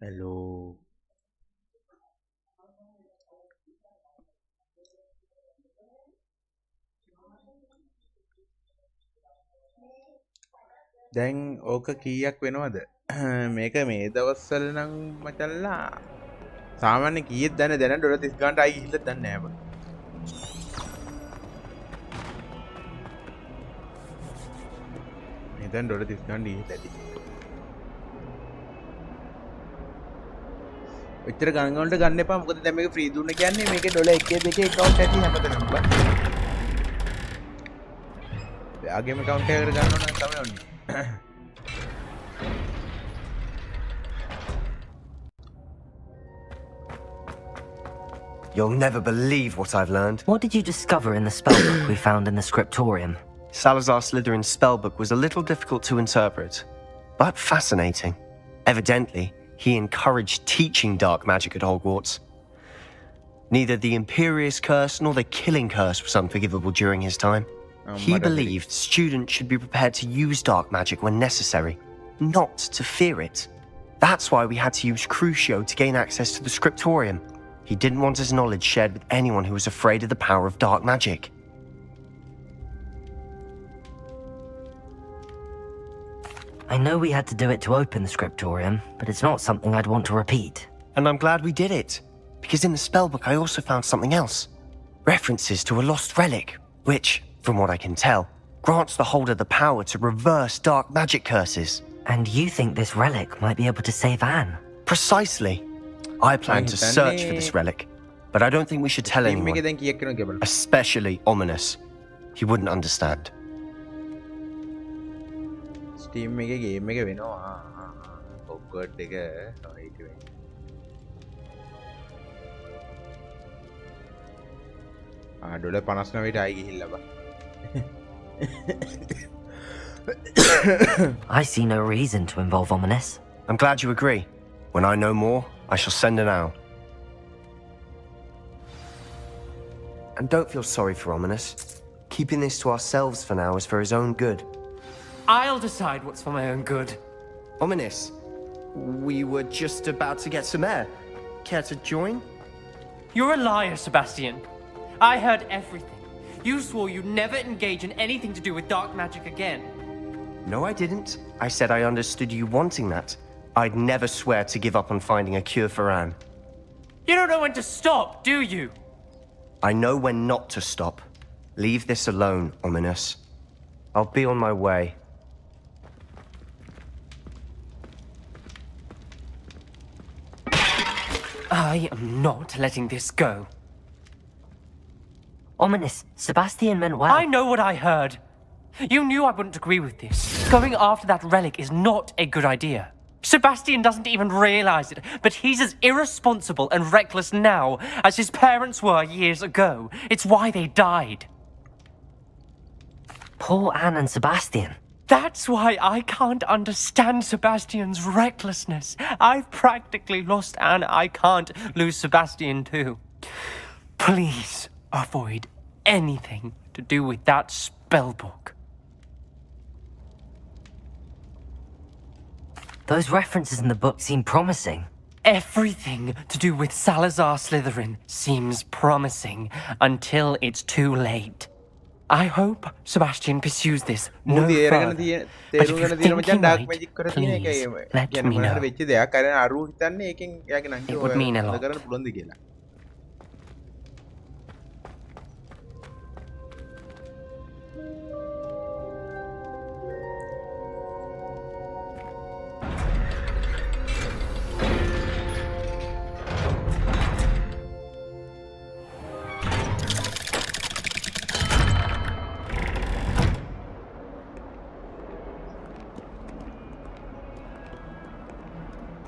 Hello. දැන් ඕක කීයක් වෙනවද? මේක මේ දවස්වල නම් මචල්ලා සාමාන්‍ය කීයක් දන්නේ දැන $30 ගන්නට ආයි ගිහිල්ලා දන්නේ නැහැ බං. මේ දැන් $30 ගන්න ගිහිල්ලාදී. ඔච්චර ගණන් වලට ගන්න එපා මොකද දැන් මේක ෆ්‍රී දුන්න කියන්නේ මේකේ $1 2 account ඇති හැමතැනම බං. එයාගේම account එකකට ගන්න ඕන නම් තමයි ඕනේ. You'll never believe what I've learned. What did you discover in the spellbook we found in the scriptorium? Salazar Slytherin's spellbook was a little difficult to interpret, but fascinating. Evidently, he encouraged teaching dark magic at Hogwarts. Neither the Imperious Curse nor the Killing Curse was unforgivable during his time. He believed students should be prepared to use dark magic when necessary, not to fear it. That's why we had to use Crucio to gain access to the scriptorium. He didn't want his knowledge shared with anyone who was afraid of the power of dark magic. I know we had to do it to open the scriptorium, but it's not something I'd want to repeat. And I'm glad we did it, because in the spellbook I also found something else. References to a lost relic, which, from what I can tell, grants the holder the power to reverse dark magic curses. And you think this relic might be able to save Anne? Precisely. I plan to search for this relic, but I don't think we should tell anyone, especially Ominous. He wouldn't understand. Steam එකේ game එක වෙනවා. Hogwarts එක right වෙන්නේ. $59ට ආයි ගිහිල්ලා බා. I see no reason to involve Ominous. I'm glad you agree. When I know more, I shall send an owl. And don't feel sorry for Ominous. Keeping this to ourselves for now is for his own good. I'll decide what's for my own good. Ominous, we were just about to get some air. Care to join? You're a liar, Sebastian. I heard everything. You swore you'd never engage in anything to do with dark magic again. No, I didn't. I said I understood you wanting that. I'd never swear to give up on finding a cure for Anne. You don't know when to stop, do you? I know when not to stop. Leave this alone, Ominous. I'll be on my way. I am not letting this go. Ominous, Sebastian meant well. I know what I heard. You knew I wouldn't agree with this. Going after that relic is not a good idea. Sebastian doesn't even realize it, but he's as irresponsible and reckless now as his parents were years ago. It's why they died. Poor Anne and Sebastian. That's why I can't understand Sebastian's recklessness. I've practically lost Anne. I can't lose Sebastian too. Please avoid anything to do with that spellbook. Those references in the book seem promising. Everything to do with Salazar Slytherin seems promising until it's too late. I hope Sebastian pursues this no මූදි ඒරගෙන further. තියෙන But if තේරුම් you ගන්න තියෙන think he මචං dark might, magic කර තියෙන එක please let කියන්නේ me මොන know. හරි වෙච්ච දෙයක් අර අරු හිතන්නේ ඒකෙන් එයාගේ නංගි It would mean a හොඳ lot. කරන්න පුළුවන්ද කියලා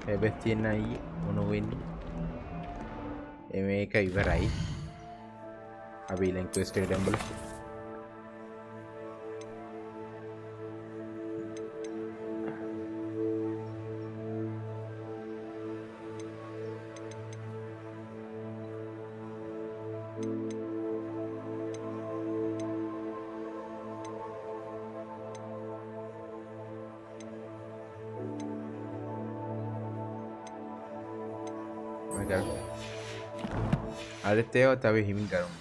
Sebastian අයියේ මොන වෙන්නේ මේක ඉවරයි අපි ඊළඟ ක්වෙස්ට් එකට යමු අරත් ඒවා තව හිමින් කරමු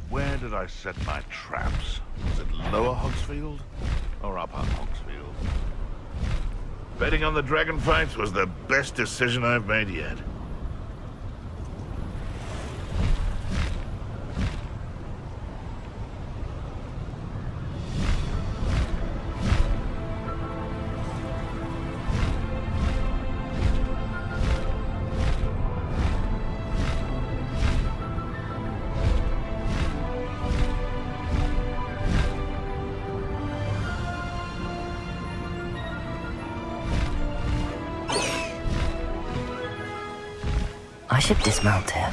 Where did I set my traps? Was it lower Hogsfield or upper Hogsfield? Betting on the dragon fights was the best decision I've made yet. I should dismount here.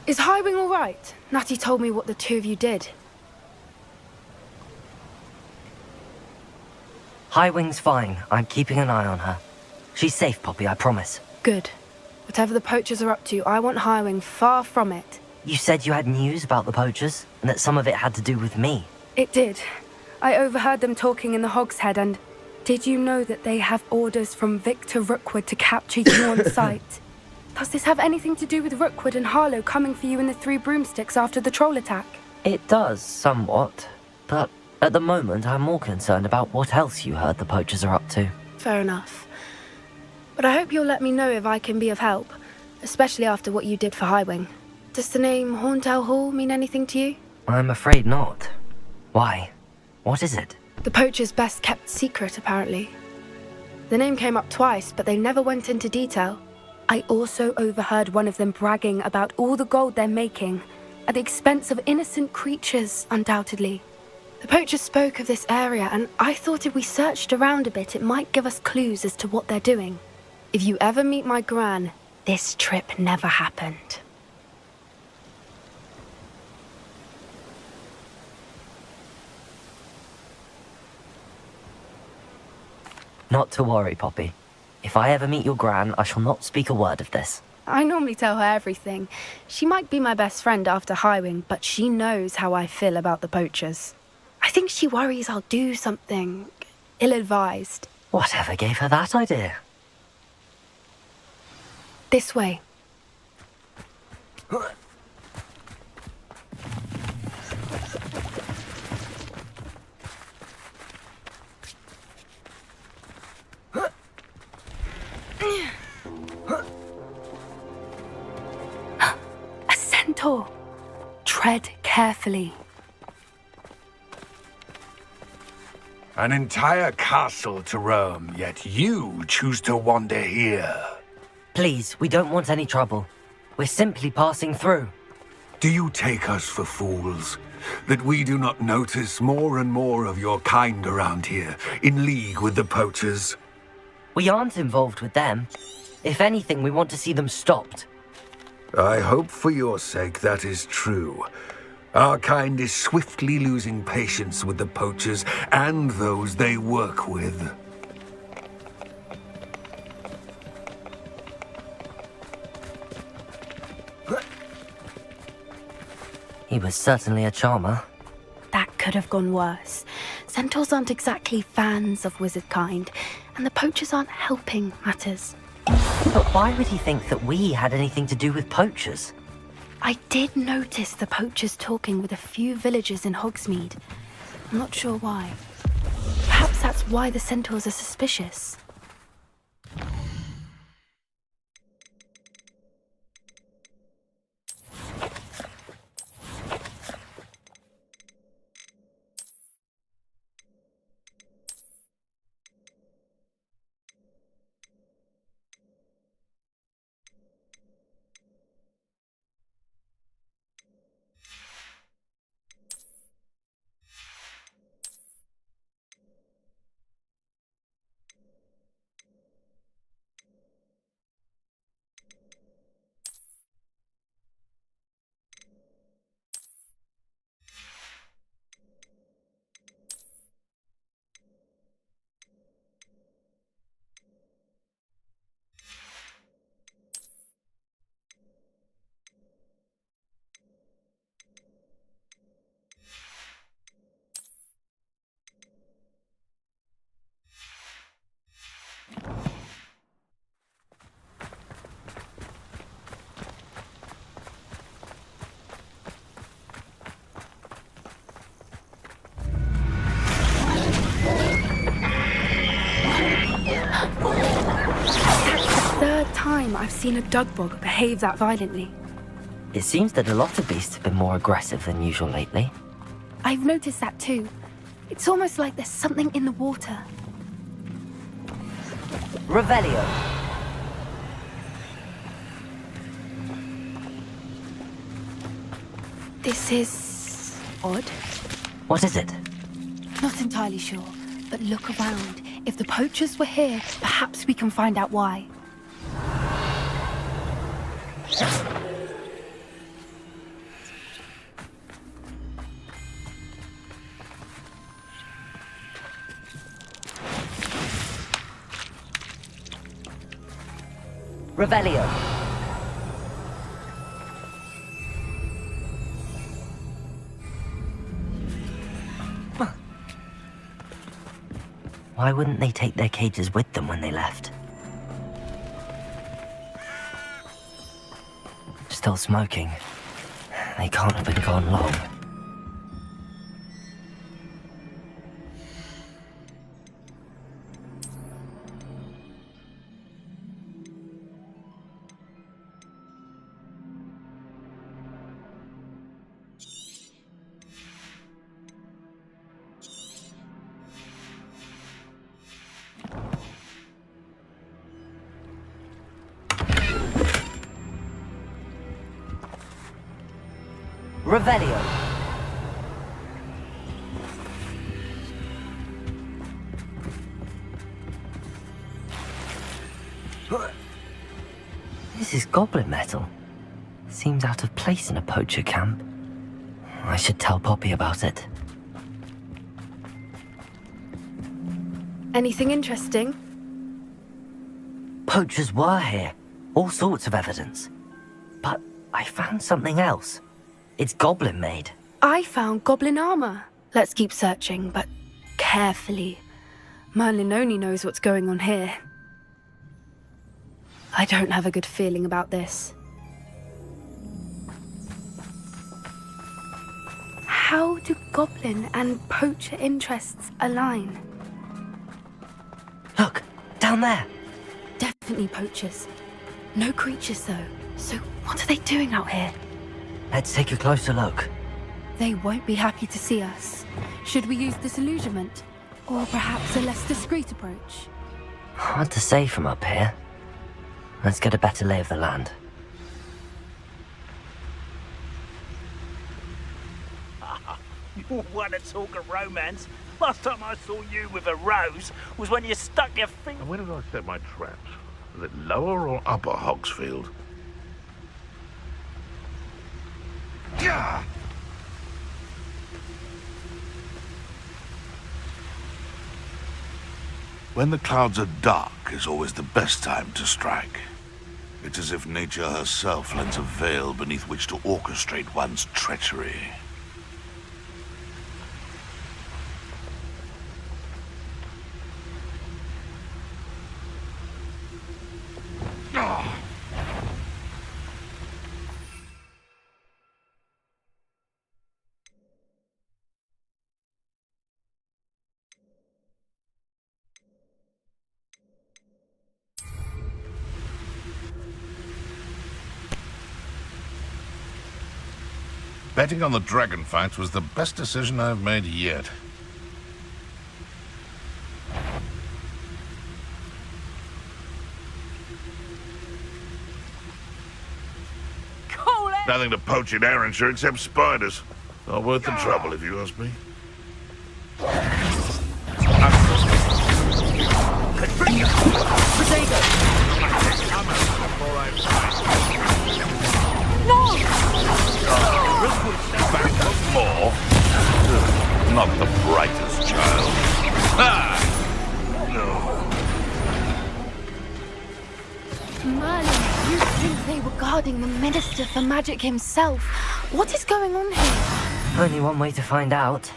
Is Highwing all right? Natty told me what the two of you did. Highwing's fine. I'm keeping an eye on her. She's safe, Poppy, I promise. Good. Whatever the poachers are up to, I want Highwing far from it. You said you had news about the poachers, and that some of it had to do with me. It did. I overheard them talking in the Hogshead, and did you know that they have orders from Victor Rookwood to capture you on sight? Does this have anything to do with Rookwood and Harlow coming for you in the Three Broomsticks after the troll attack? It does, somewhat. But at the moment, I'm more concerned about what else you heard the poachers are up to. Fair enough. But I hope you'll let me know if I can be of help, especially after what you did for Highwing. Does the name Horntail Hall mean anything to you? I'm afraid not. Why? What is it? The poacher's best kept secret, apparently. The name came up twice, but they never went into detail. I also overheard one of them bragging about all the gold they're making, at the expense of innocent creatures, undoubtedly. The poacher spoke of this area, and I thought if we searched around a bit, it might give us clues as to what they're doing. If you ever meet my gran, this trip never happened. Not to worry, Poppy. If I ever meet your gran, I shall not speak a word of this. I normally tell her everything. She might be my best friend after Highwing, but she knows how I feel about the poachers. I think she worries I'll do something ill-advised. Whatever gave her that idea? This way. A centaur. Tread carefully. An entire castle to roam, yet you choose to wander here. Please, we don't want any trouble. We're simply passing through. Do you take us for fools? That we do not notice more and more of your kind around here, in league with the poachers? We aren't involved with them. If anything, we want to see them stopped. I hope for your sake that is true. Our kind is swiftly losing patience with the poachers and those they work with. He was certainly a charmer. That could have gone worse. Centaurs aren't exactly fans of wizard kind, and the poachers aren't helping matters. But why would he think that we had anything to do with poachers? I did notice the poachers talking with a few villagers in Hogsmeade. I'm not sure why. Perhaps that's why the centaurs are suspicious. I've seen a dugbog behave that violently. It seems that a lot of beasts have been more aggressive than usual lately. I've noticed that too. It's almost like there's something in the water. Revelio. This is odd. What is it? Not entirely sure, but look around. If the poachers were here, perhaps we can find out why. Revelio. Why wouldn't they take their cages with them when they left? Still smoking. They can't have been gone long. Revelio. This is goblin metal. Seems out of place in a poacher camp. I should tell Poppy about it. Anything interesting? Poachers were here. All sorts of evidence. But I found something else. It's goblin made. I found goblin armor. Let's keep searching, but carefully. Merlin only knows what's going on here. I don't have a good feeling about this. How do goblin and poacher interests align? Look, down there. Definitely poachers. No creatures though. So what are they doing out here? Let's take a closer look. They won't be happy to see us. Should we use disillusionment? Or perhaps a less discreet approach? Hard to say from up here. Let's get a better lay of the land. You want to talk of romance? Last time I saw you with a rose was when you stuck your finger... And where did I set my traps? Was it lower or upper Hogsfield? Yeah! When the clouds are dark is always the best time to strike. It's as if nature herself lends a veil beneath which to orchestrate one's treachery. Betting on the dragon fights was the best decision I've made yet. Call it! Nothing to poach in Arrynshire except spiders. Not worth the trouble, if you ask me. Back of more. Not the brightest child. Ah! Merlin, you think they were guarding the Minister for Magic himself? What is going on here? Only one way to find out.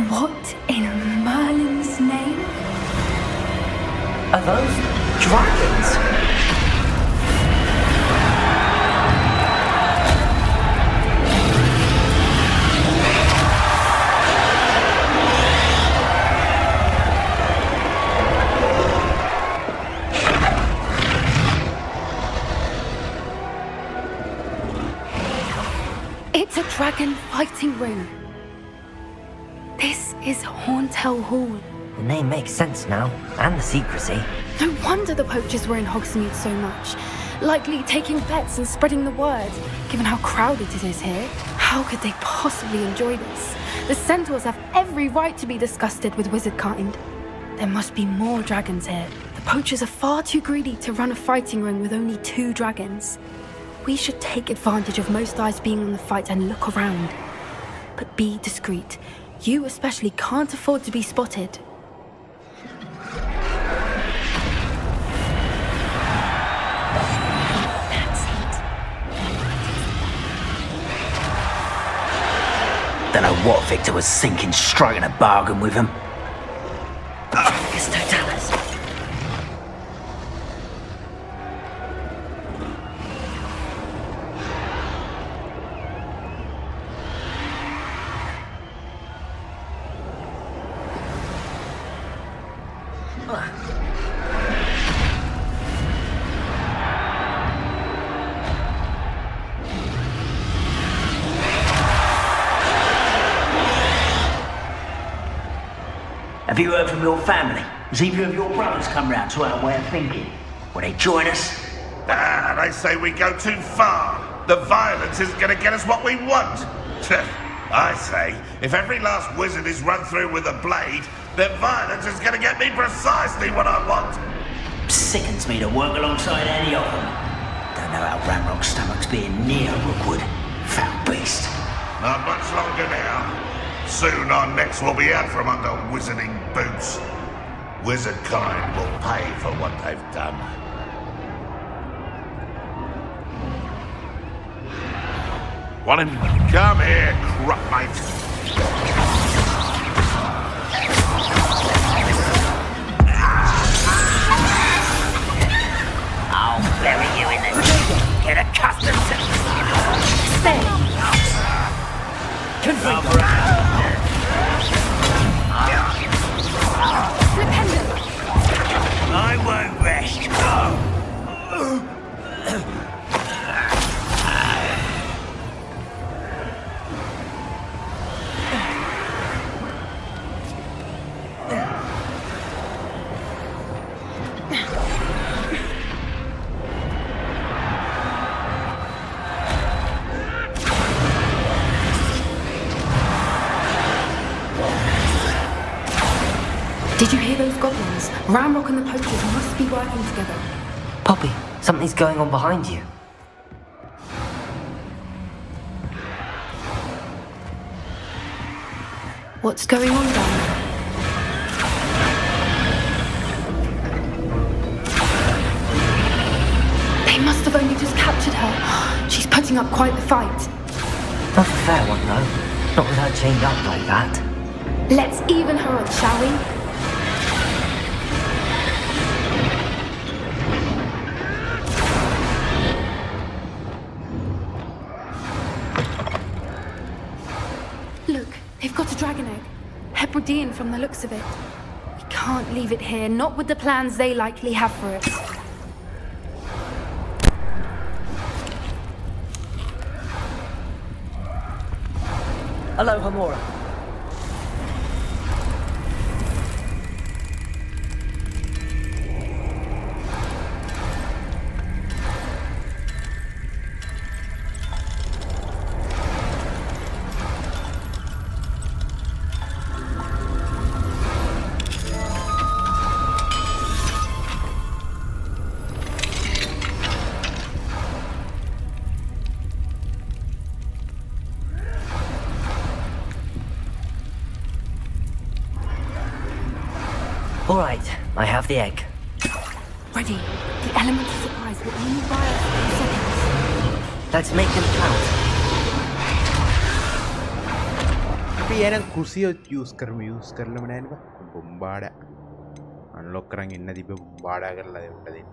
What in Merlin's name? Are those dragons? It's a dragon fighting ring. This is Hauntel Hall. The name makes sense now, and the secrecy. No wonder the poachers were in Hogsmeade so much. Likely taking bets and spreading the word. Given how crowded it is here, how could they possibly enjoy this? The centaurs have every right to be disgusted with wizardkind. There must be more dragons here. The poachers are far too greedy to run a fighting ring with only 2 dragons. We should take advantage of most eyes being on the fight and look around. But be discreet. You especially can't afford to be spotted. Don't know what Victor was thinking, striking a bargain with him. It's Totalis. Have you heard from your family? Has either of your brothers come round to our way of thinking? Will they join us? Ah, they say we go too far. The violence isn't going to get us what we want. I say, if every last wizard is run through with a blade, then violence is going to get me precisely what I want. Sickens me to work alongside any of them. Don't know how Ramrock's stomach's being near Rookwood. Foul beast. Not much longer now. Soon our necks will be out from under wizarding boots. Wizard kind will pay for what they've done. Want him? Come here, crop mate. I'll bury you in the... Get accustomed to... Stay! I won't rest. Did you hear those goblins? Ramrock and the poachers must be working together. Poppy, something's going on behind you. What's going on down there? They must have only just captured her. She's putting up quite the fight. Not a fair one, though. Not with her chained up like that. Let's even her up, shall we? Look, they've got a dragon egg. Hebridean from the looks of it. We can't leave it here, not with the plans they likely have for it. Hello, Hamura. All right, I have the egg. Ready. The element of surprise will only buy us a few seconds. Let's make them count. අපි එනම් කුසිය use කරලම නෑනේ බා බොම්බාඩ unlock කරන් ඉන්න තිබ්බ බොම්බාඩා කරලා දෙන්න දෙන්න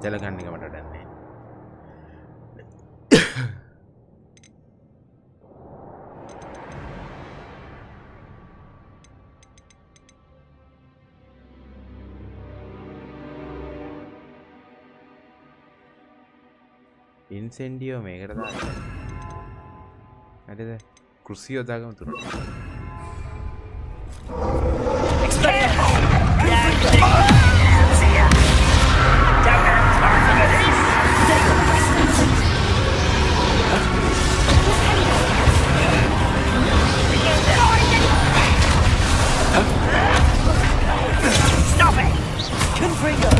ජල ගන්න එක මට දන්නේ ඉන්සෙන්ඩියෝ මේකට දාන්න හරිද කුසියෝ දාගමු තුනට Stop it! Confringo!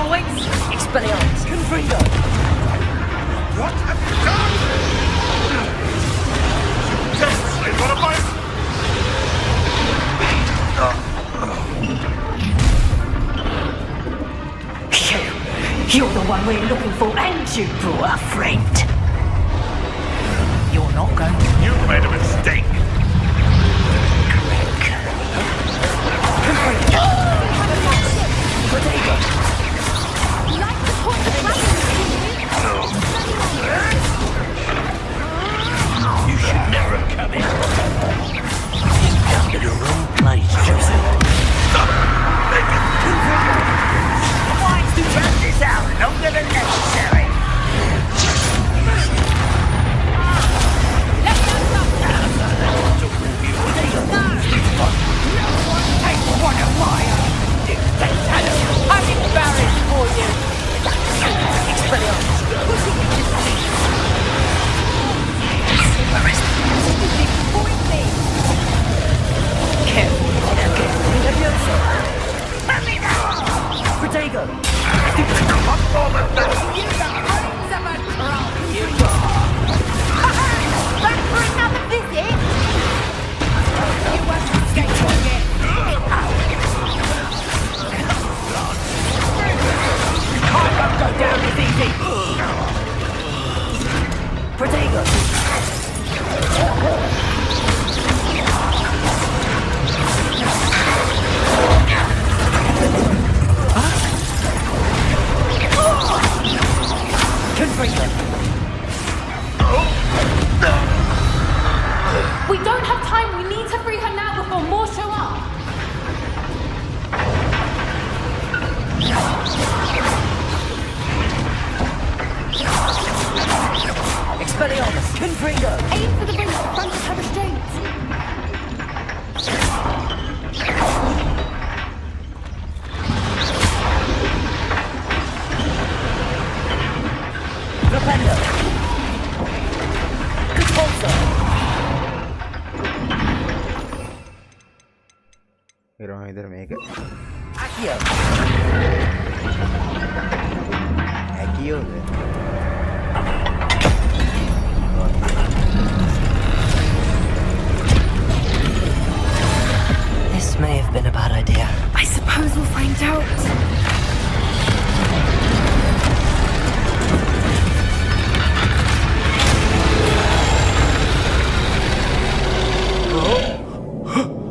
Expelliarmus! Expelliarmus! Confringo! What have you done? Desperately, what am I? You're the one we're looking for, and you brought a friend. You're not going to... You made a mistake. Correct. Potato! You should never have come in. You've come to the wrong place, Joseph. Stop! Make it! Why to run this out longer than necessary? Take one of mine! I'm embarrassed for you! Expelliarmus! Careful, Protego! Back for another visit? You won't escape again. I won't go down this easy! Protego! Confringo! Accio! ඇකියෝද This may have been a bad idea. I suppose we'll find out.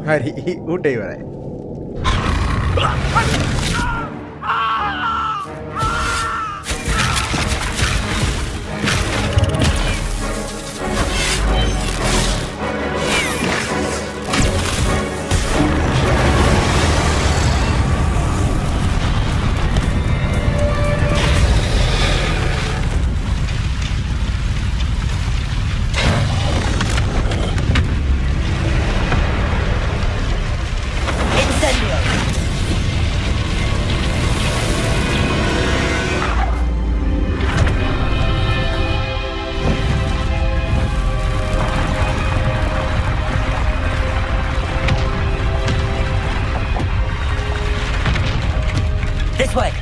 හරි ඌට ඉවරයි This way!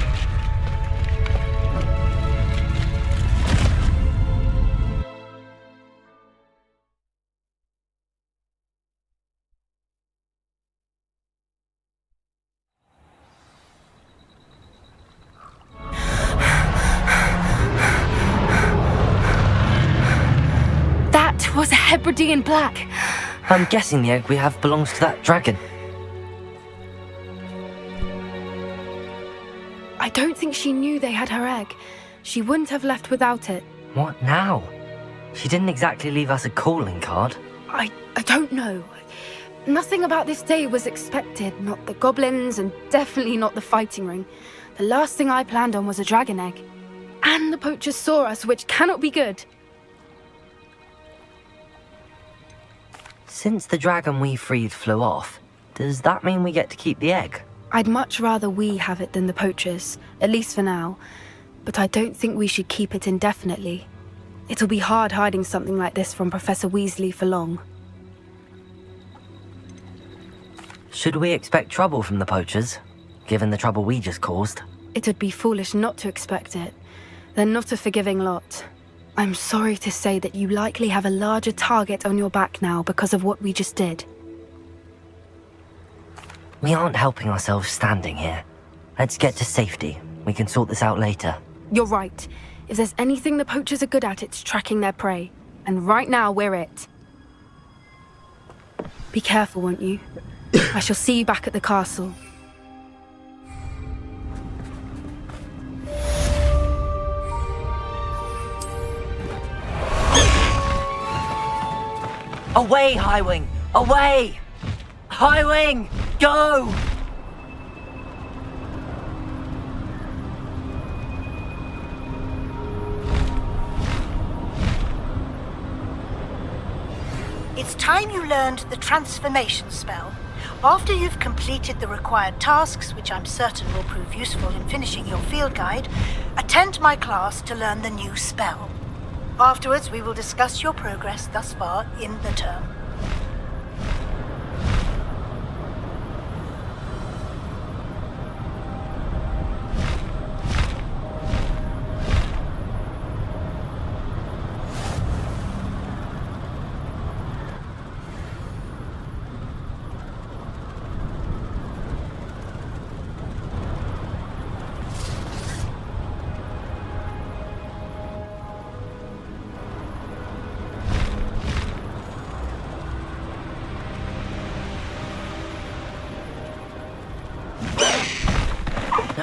That was a Hebridean black. I'm guessing the egg we have belongs to that dragon. I don't think she knew they had her egg. She wouldn't have left without it. What now? She didn't exactly leave us a calling card. I don't know. Nothing about this day was expected. Not the goblins, and definitely not the fighting ring. The last thing I planned on was a dragon egg. And the poachers saw us, which cannot be good. Since the dragon we freed flew off, does that mean we get to keep the egg? I'd much rather we have it than the poachers, at least for now. But I don't think we should keep it indefinitely. It'll be hard hiding something like this from Professor Weasley for long. Should we expect trouble from the poachers, given the trouble we just caused? It would be foolish not to expect it. They're not a forgiving lot. I'm sorry to say that you likely have a larger target on your back now because of what we just did. We aren't helping ourselves standing here. Let's get to safety. We can sort this out later. You're right. If there's anything the poachers are good at, it's tracking their prey. And right now, we're it. Be careful, won't you? I shall see you back at the castle. Away, Highwing! Away! Highwing! Go! It's time you learned the transformation spell. After you've completed the required tasks, which I'm certain will prove useful in finishing your field guide, attend my class to learn the new spell. Afterwards, we will discuss your progress thus far in the term.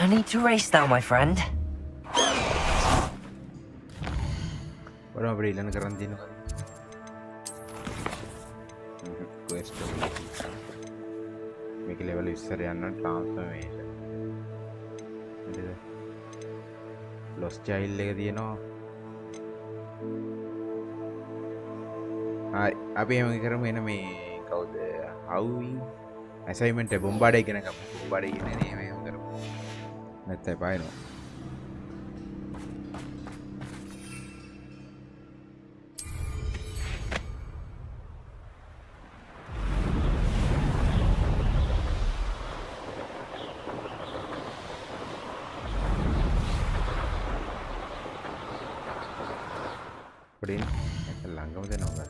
No need to race now, my friend. What are we going to do? Quest. Make a level is transformation. Lost child, you know. I am going to make highwing assignment. A bombarding and a bombarding in any way. Let's say bye. පොඩින් ළඟම දෙනවා.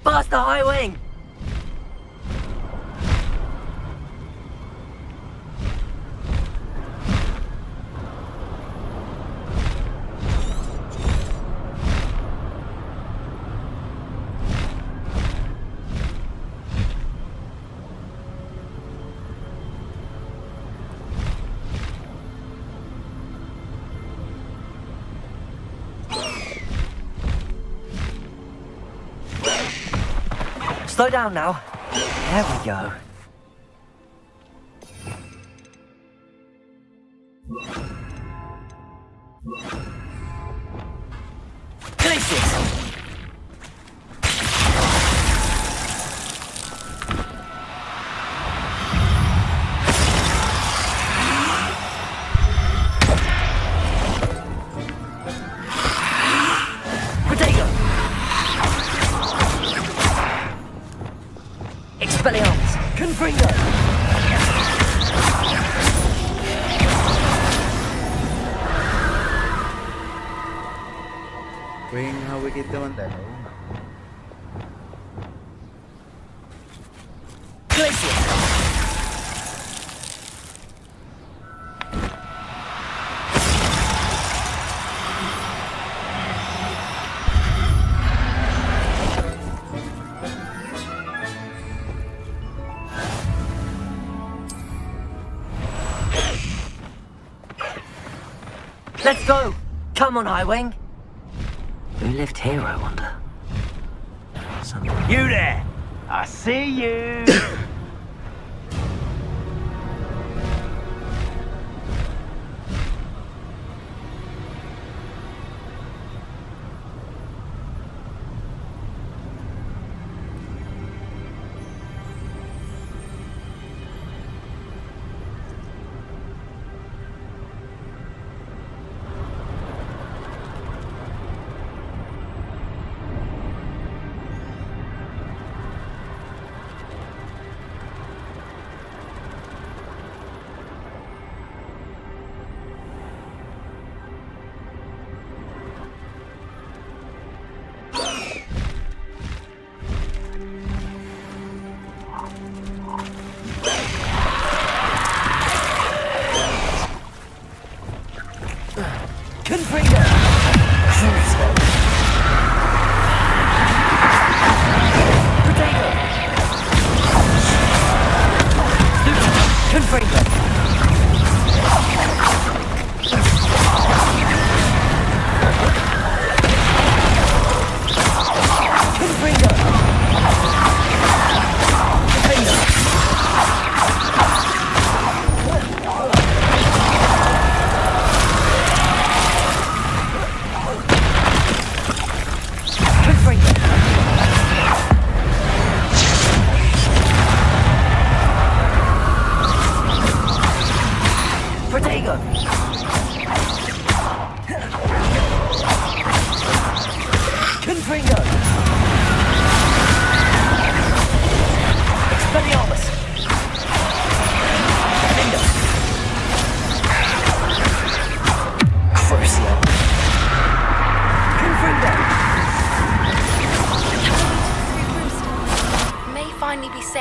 Past the high wing! Slow down now. There we go. Glaciers! Expelliarmus! Confringo! Wing, how we get the one that? Glacier! Let's go! Come on, Highwing! Who lived here, I wonder? You there! I see you!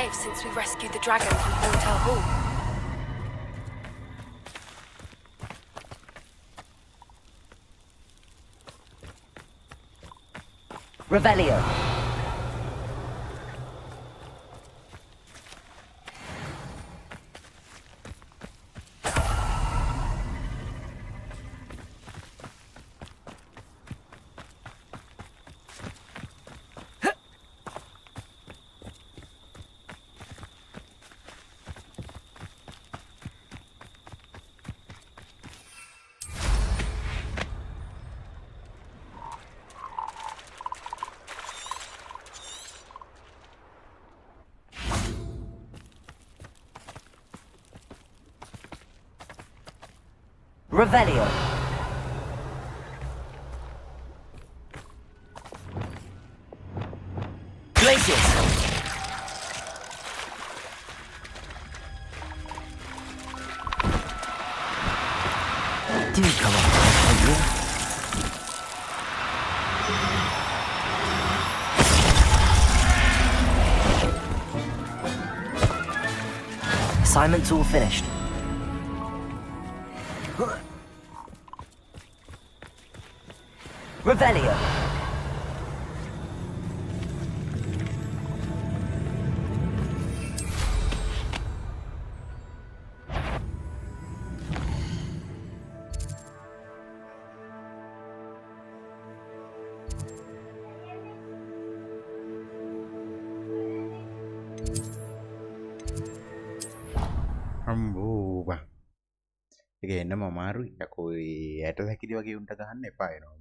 safe since we rescued the dragon from Hotel Hall. Revelio. Revelio. Glacius. Do come on, won't you? Assignment's all finished. Revelio. අම්බෝ බා ඒක එන්නම අමාරුයි යකෝ යට හැකිලි වගේ උන්ට ගහන්න එපා එනවා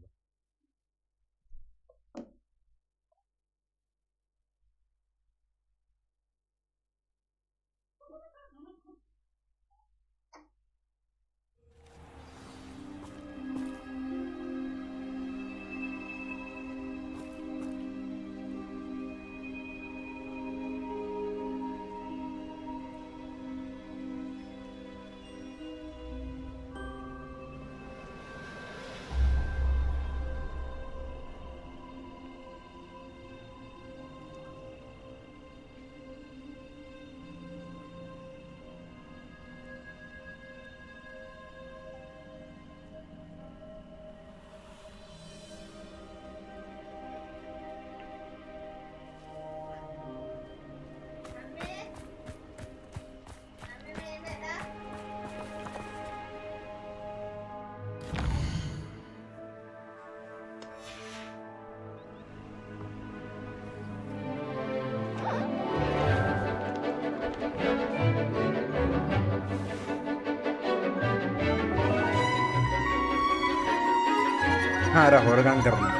අර හොරගම් කරනවා.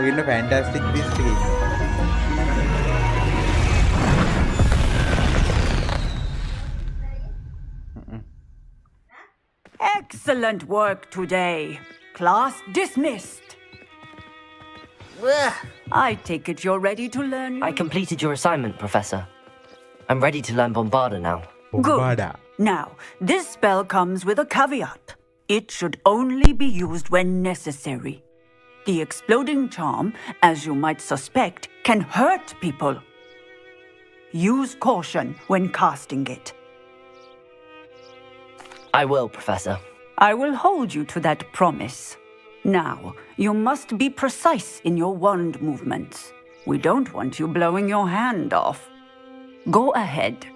ඔය ඉන්න ෆැන්ටස්ටික් බීස්ට් එකේ ඉන්නවා. Excellent work today. Class dismissed. I take it you're ready to learn. I completed your assignment, Professor. I'm ready to learn Bombarda now. Bombarda. Good. Now, this spell comes with a caveat. It should only be used when necessary. The exploding charm, as you might suspect, can hurt people. Use caution when casting it. I will, Professor. I will hold you to that promise. Now, you must be precise in your wand movements. We don't want you blowing your hand off. Go ahead.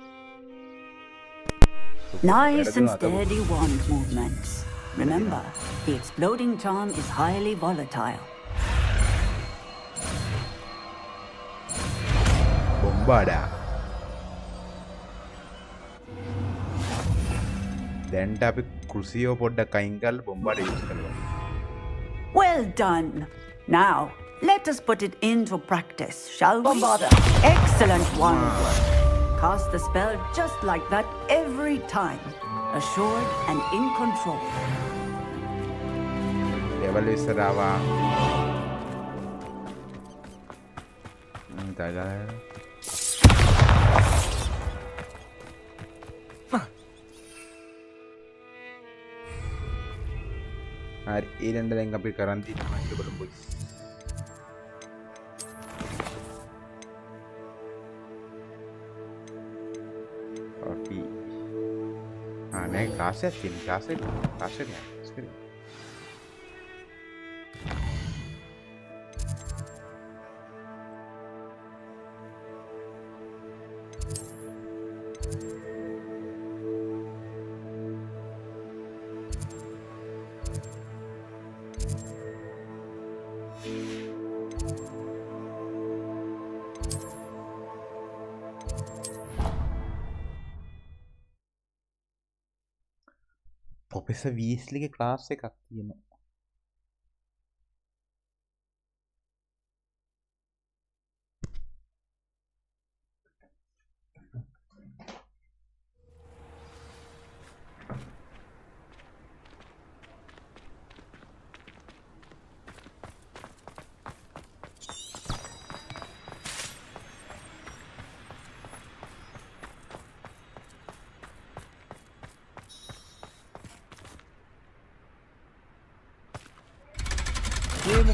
Nice and steady wand movements. Remember, the exploding charm is highly volatile. Bombarda. දැන්ට අපි කෘසියෝ පොඩ්ඩක් අයින් කරලා බොම්බාඩ use කරනවා. Well done. Now, let us put it into practice, shall we? Bombarda. Excellent one. Cast the spell just like that every time. Assured and in control. Level ඉස්සරවා. හරි ඊළඟට දැන් අපි කරන් තියෙනවා ඒක බලමු boys. මේ ක්ලාස් එකක් තියෙන ක්ලාස් එක ප්‍රොෆෙසර් වීස්ලිගේ ක්ලාස් එකක් තියෙනවා.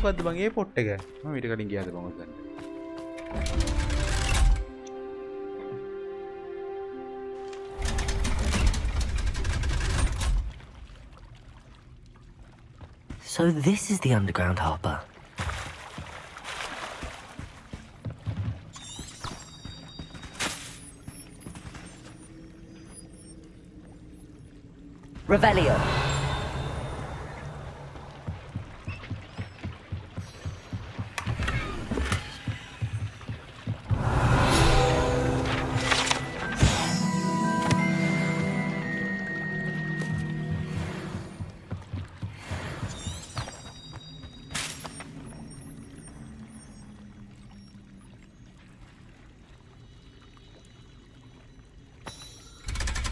මොකද්ද බං ඒ පොට් එක මම ඊට කලින් ගියාද බං ඔතන So this is the underground harbour. Revelio.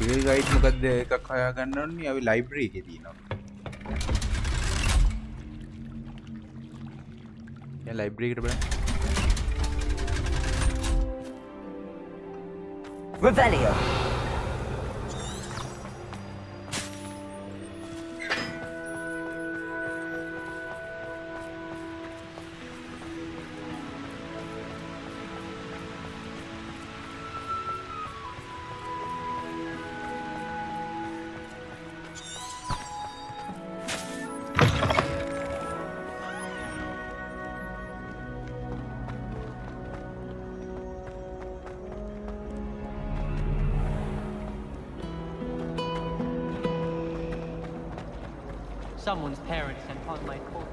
Feel guide මොකද්ද එකක් හොයාගන්න ඕනේ අපි ලයිබ්‍රරි එකේ තියෙනවා. දැන් ලයිබ්‍රරි එකට බලන්න. Revelio. Someone's parents sent on my call.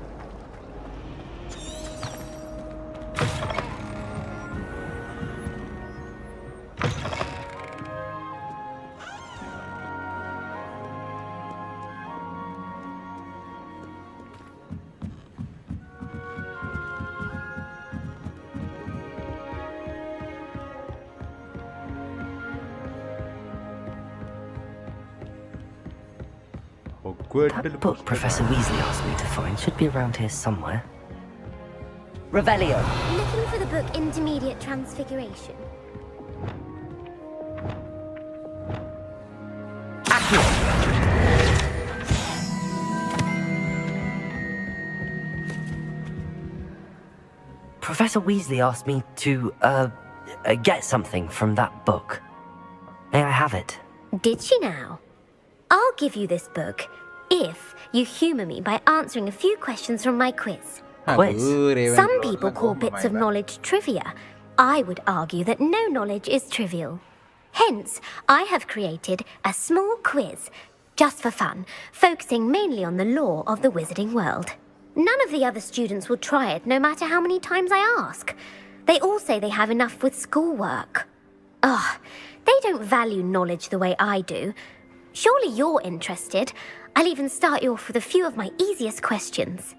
That book Professor Weasley asked me to find should be around here somewhere. Revelio. Looking for the book Intermediate Transfiguration. Professor Weasley asked me to, get something from that book. May I have it? Did she now? I'll give you this book if you humour me by answering a few questions from my quiz. Quiz? Some people call bits of knowledge trivia. I would argue that no knowledge is trivial. Hence, I have created a small quiz, just for fun, focusing mainly on the lore of the wizarding world. None of the other students will try it, no matter how many times I ask. They all say they have enough with schoolwork. Ugh, they don't value knowledge the way I do. Surely you're interested. I'll even start you off with a few of my easiest questions.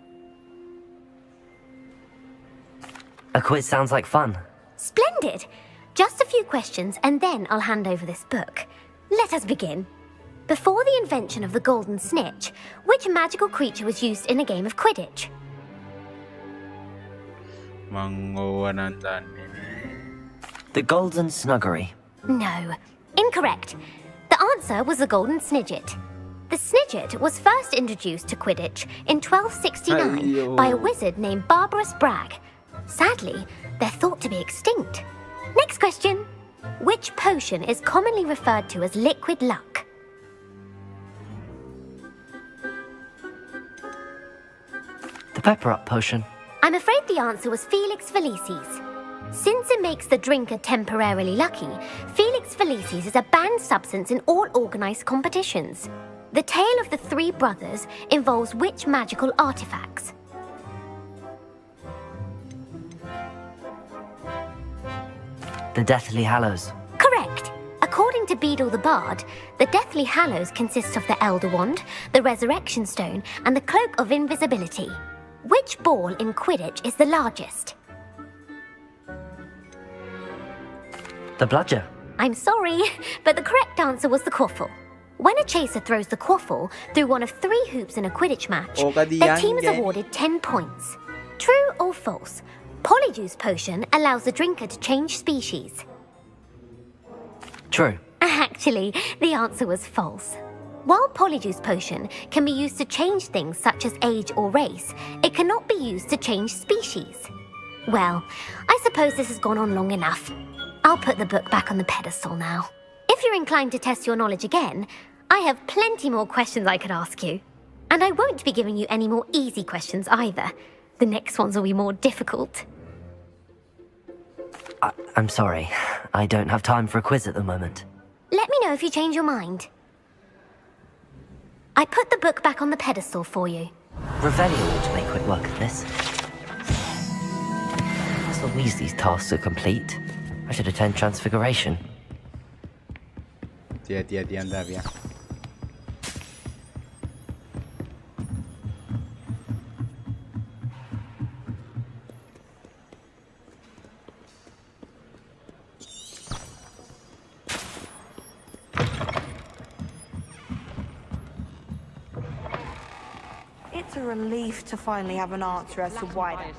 A quiz sounds like fun. Splendid! Just a few questions and then I'll hand over this book. Let us begin. Before the invention of the golden snitch, which magical creature was used in a game of Quidditch? The golden snuggery. No. Incorrect. The answer was the golden snidget. The snidget was first introduced to Quidditch in 1269 by a wizard named Barbarous Bragg. Sadly, they're thought to be extinct. Next question. Which potion is commonly referred to as liquid luck? The pepper up potion. I'm afraid the answer was Felix Felicis. Since it makes the drinker temporarily lucky, Felix Felicis is a banned substance in all organized competitions. The tale of the three brothers involves which magical artifacts? The Deathly Hallows. Correct. According to Beadle the Bard, the Deathly Hallows consists of the Elder Wand, the Resurrection Stone, and the Cloak of Invisibility. Which ball in Quidditch is the largest? The Bludger. I'm sorry, but the correct answer was the quaffle. When a chaser throws the quaffle through one of 3 hoops in a Quidditch match, their team is awarded 10 points. True or false? Polyjuice potion allows the drinker to change species. True. Actually, the answer was false. While Polyjuice potion can be used to change things such as age or race, it cannot be used to change species. Well, I suppose this has gone on long enough. I'll put the book back on the pedestal now. If you're inclined to test your knowledge again, I have plenty more questions I could ask you. And I won't be giving you any more easy questions either. The next ones will be more difficult. I'm sorry. I don't have time for a quiz at the moment. Let me know if you change your mind. I put the book back on the pedestal for you. Revelio ought to make quick work of this. Professor Weasley's tasks are complete. I should attend Transfiguration. Hati-hati anda ya. It's a relief to finally have an answer as to why that.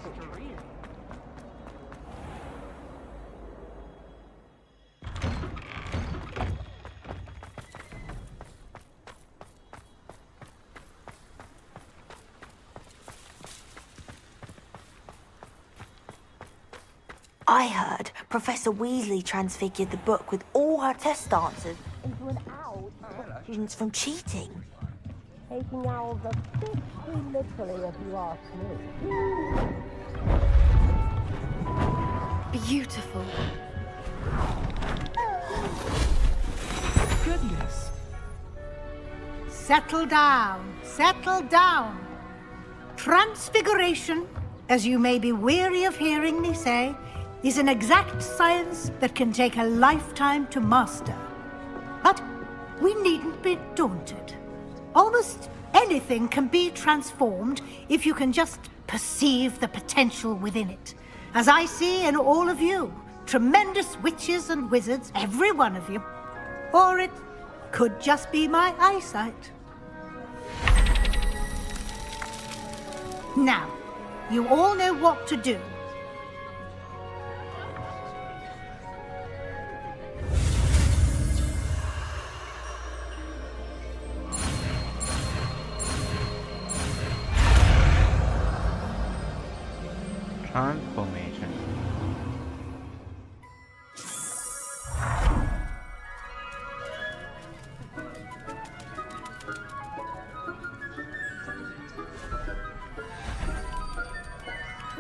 I heard Professor Weasley transfigured the book with all her test answers into an owl to stop students from cheating. Taking owls a bit too literally, if you ask me. Beautiful. Goodness. Settle down. Settle down. Transfiguration, as you may be weary of hearing me say, is an exact science that can take a lifetime to master. But we needn't be daunted. Almost anything can be transformed if you can just perceive the potential within it. As I see in all of you, tremendous witches and wizards, every one of you. Or it could just be my eyesight. Now, you all know what to do. Transformation.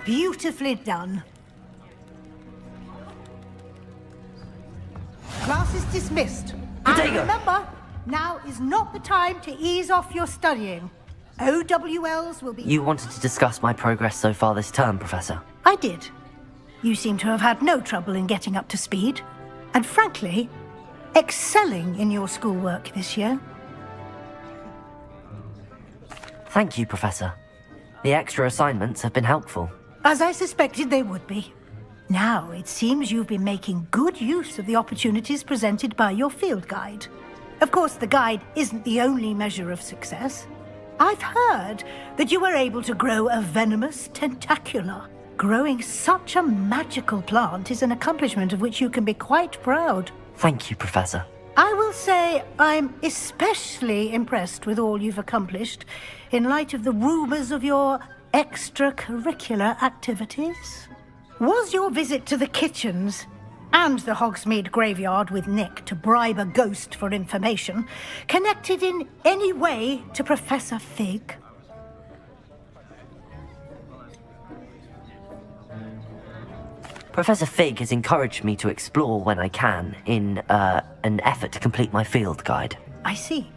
Beautifully done. Class is dismissed. And remember, now is not the time to ease off your studying. OWLs will be... You wanted to discuss my progress so far this term, Professor. I did. You seem to have had no trouble in getting up to speed. And frankly, excelling in your schoolwork this year. Thank you, Professor. The extra assignments have been helpful. As I suspected they would be. Now, it seems you've been making good use of the opportunities presented by your field guide. Of course, the guide isn't the only measure of success. I've heard that you were able to grow a venomous tentacula. Growing such a magical plant is an accomplishment of which you can be quite proud. Thank you, Professor. I will say I'm especially impressed with all you've accomplished in light of the rumors of your extracurricular activities. Was your visit to the kitchens and the Hogsmeade graveyard with Nick to bribe a ghost for information connected in any way to Professor Fig? Professor Fig has encouraged me to explore when I can in an effort to complete my field guide. I see.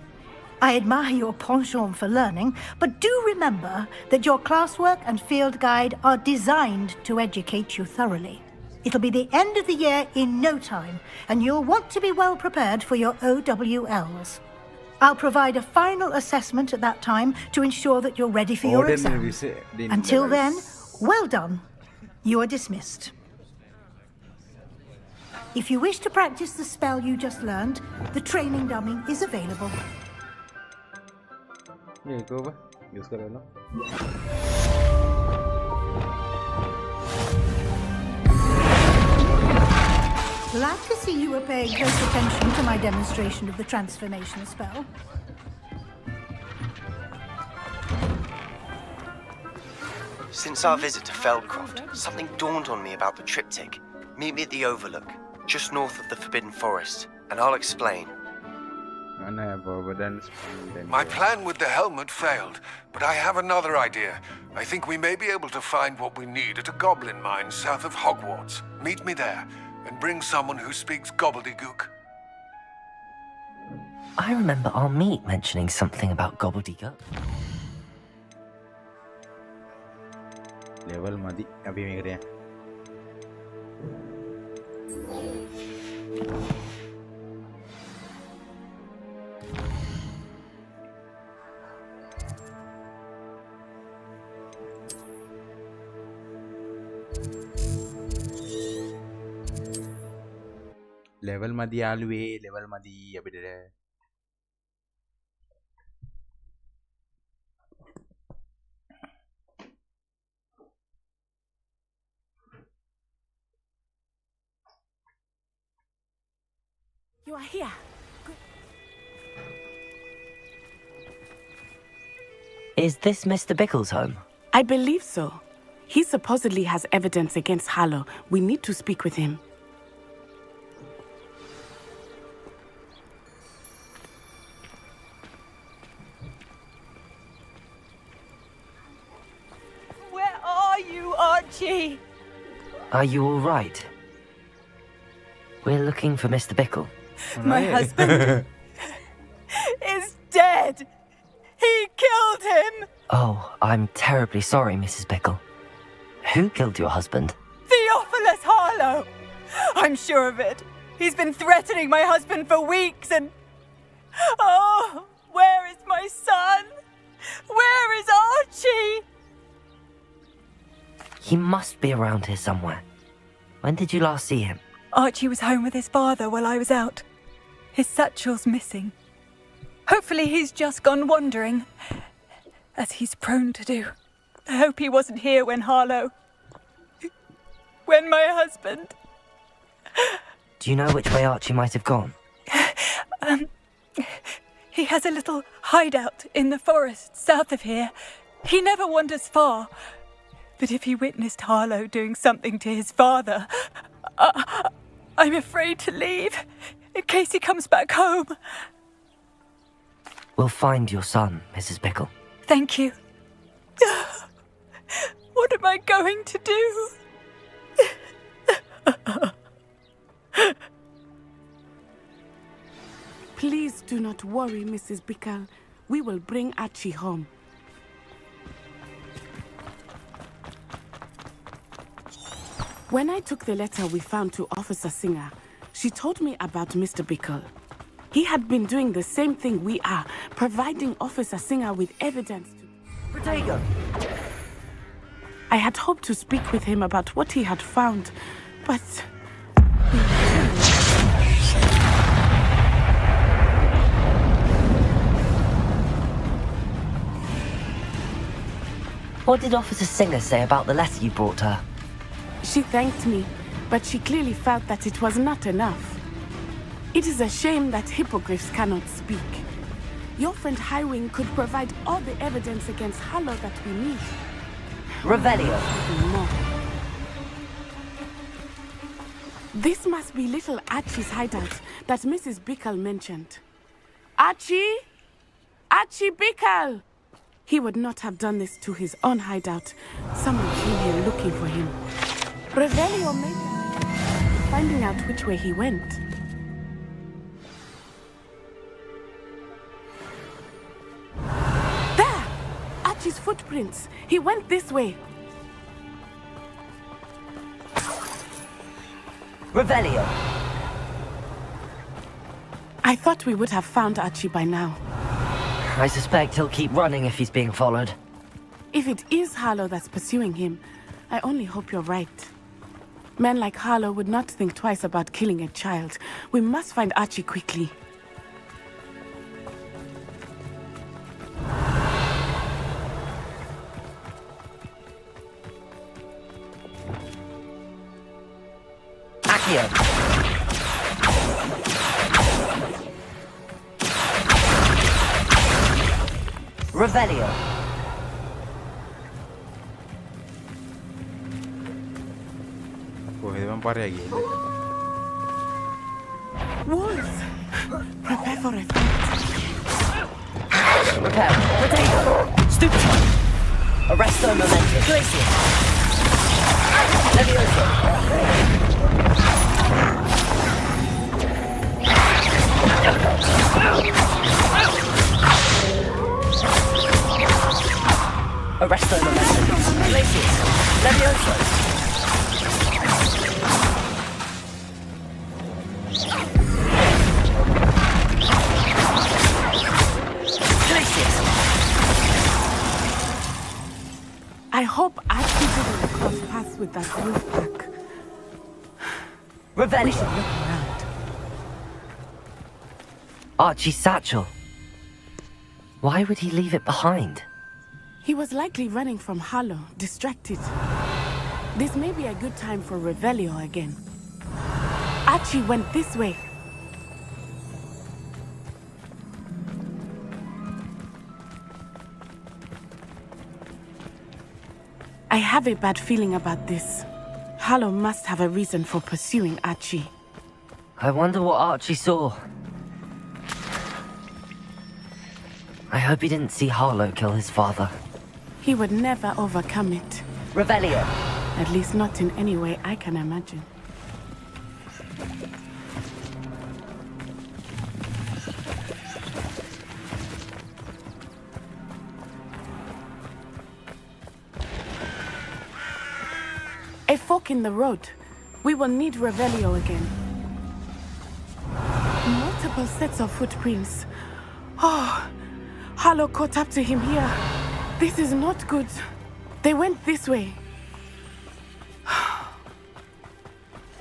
I admire your penchant for learning, but do remember that your classwork and field guide are designed to educate you thoroughly. It'll be the end of the year in no time, and you'll want to be well prepared for your OWLs. I'll provide a final assessment at that time to ensure that you're ready for your exams. Until then, well done. You are dismissed. If you wish to practice the spell you just learned, the training dummy is available. Yeah, go over. Use kar low. Glad to see you were paying close attention to my demonstration of the transformation spell. Since our visit to Feldcroft, something dawned on me about the triptych. Meet me at the Overlook, just north of the Forbidden Forest, and I'll explain. My plan with the helmet failed, but I have another idea. I think we may be able to find what we need at a goblin mine south of Hogwarts. Meet me there, and bring someone who speaks gobbledygook. I remember our meet mentioning something about gobbledygook. Level madi abhi meg rahe hain. Level madi යාළුවේ level madi අපිට. You are here. Good. Is this Mr. Bickle's home? I believe so. He supposedly has evidence against Harlow. We need to speak with him. Where are you, Archie? Are you all right? We're looking for Mr. Bickle. My husband is dead. He killed him. Oh, I'm terribly sorry, Mrs. Bickle. Who killed your husband? Theophilus Harlow. I'm sure of it. He's been threatening my husband for weeks and... Oh, where is my son? Where is Archie? He must be around here somewhere. When did you last see him? Archie was home with his father while I was out. His satchel's missing. Hopefully he's just gone wandering, as he's prone to do. I hope he wasn't here when Harlow... when my husband... Do you know which way Archie might have gone? He has a little hideout in the forest south of here. He never wanders far. But if he witnessed Harlow doing something to his father, I'm afraid to leave, in case he comes back home. We'll find your son, Mrs. Bickle. Thank you. What am I going to do? Please do not worry, Mrs. Bickle. We will bring Archie home. When I took the letter we found to Officer Singer, she told me about Mr. Bickle. He had been doing the same thing we are, providing Officer Singer with evidence to... Protego! I had hoped to speak with him about what he had found, but... What did Officer Singer say about the letter you brought her? She thanked me, but she clearly felt that it was not enough. It is a shame that hippogriffs cannot speak. Your friend Highwing could provide all the evidence against Harlow that we need. Revelio. More. This must be little Archie's hideout that Mrs. Bickle mentioned. Archie? Archie Bickle! He would not have done this to his own hideout. Someone came here looking for him. Revelio maybe... finding out which way he went. There! Archie's footprints. He went this way. Revelio. I thought we would have found Archie by now. I suspect he'll keep running if he's being followed. If it is Harlow that's pursuing him, I only hope you're right. Men like Harlow would not think twice about killing a child. We must find Archie quickly. Accio. Revelio. කොහෙදම පරයා ගියේ. Wolves! Prepare for a fight. Prepare. Potato. Stupefy. Arresto momentum. Glacier. Levioso. Arresto momentum. Glacier. Levioso. I hope Archie didn't cross paths with that wolf pack. Revelio. We should look around. Archie's satchel. Why would he leave it behind? He was likely running from Harlow, distracted. This may be a good time for Revelio again. Archie went this way. I have a bad feeling about this. Harlow must have a reason for pursuing Archie. I wonder what Archie saw. I hope he didn't see Harlow kill his father. He would never overcome it. Revelio. At least not in any way I can imagine. A fork in the road. We will need Revelio again. Multiple sets of footprints. Oh, Harlow caught up to him here. This is not good. They went this way.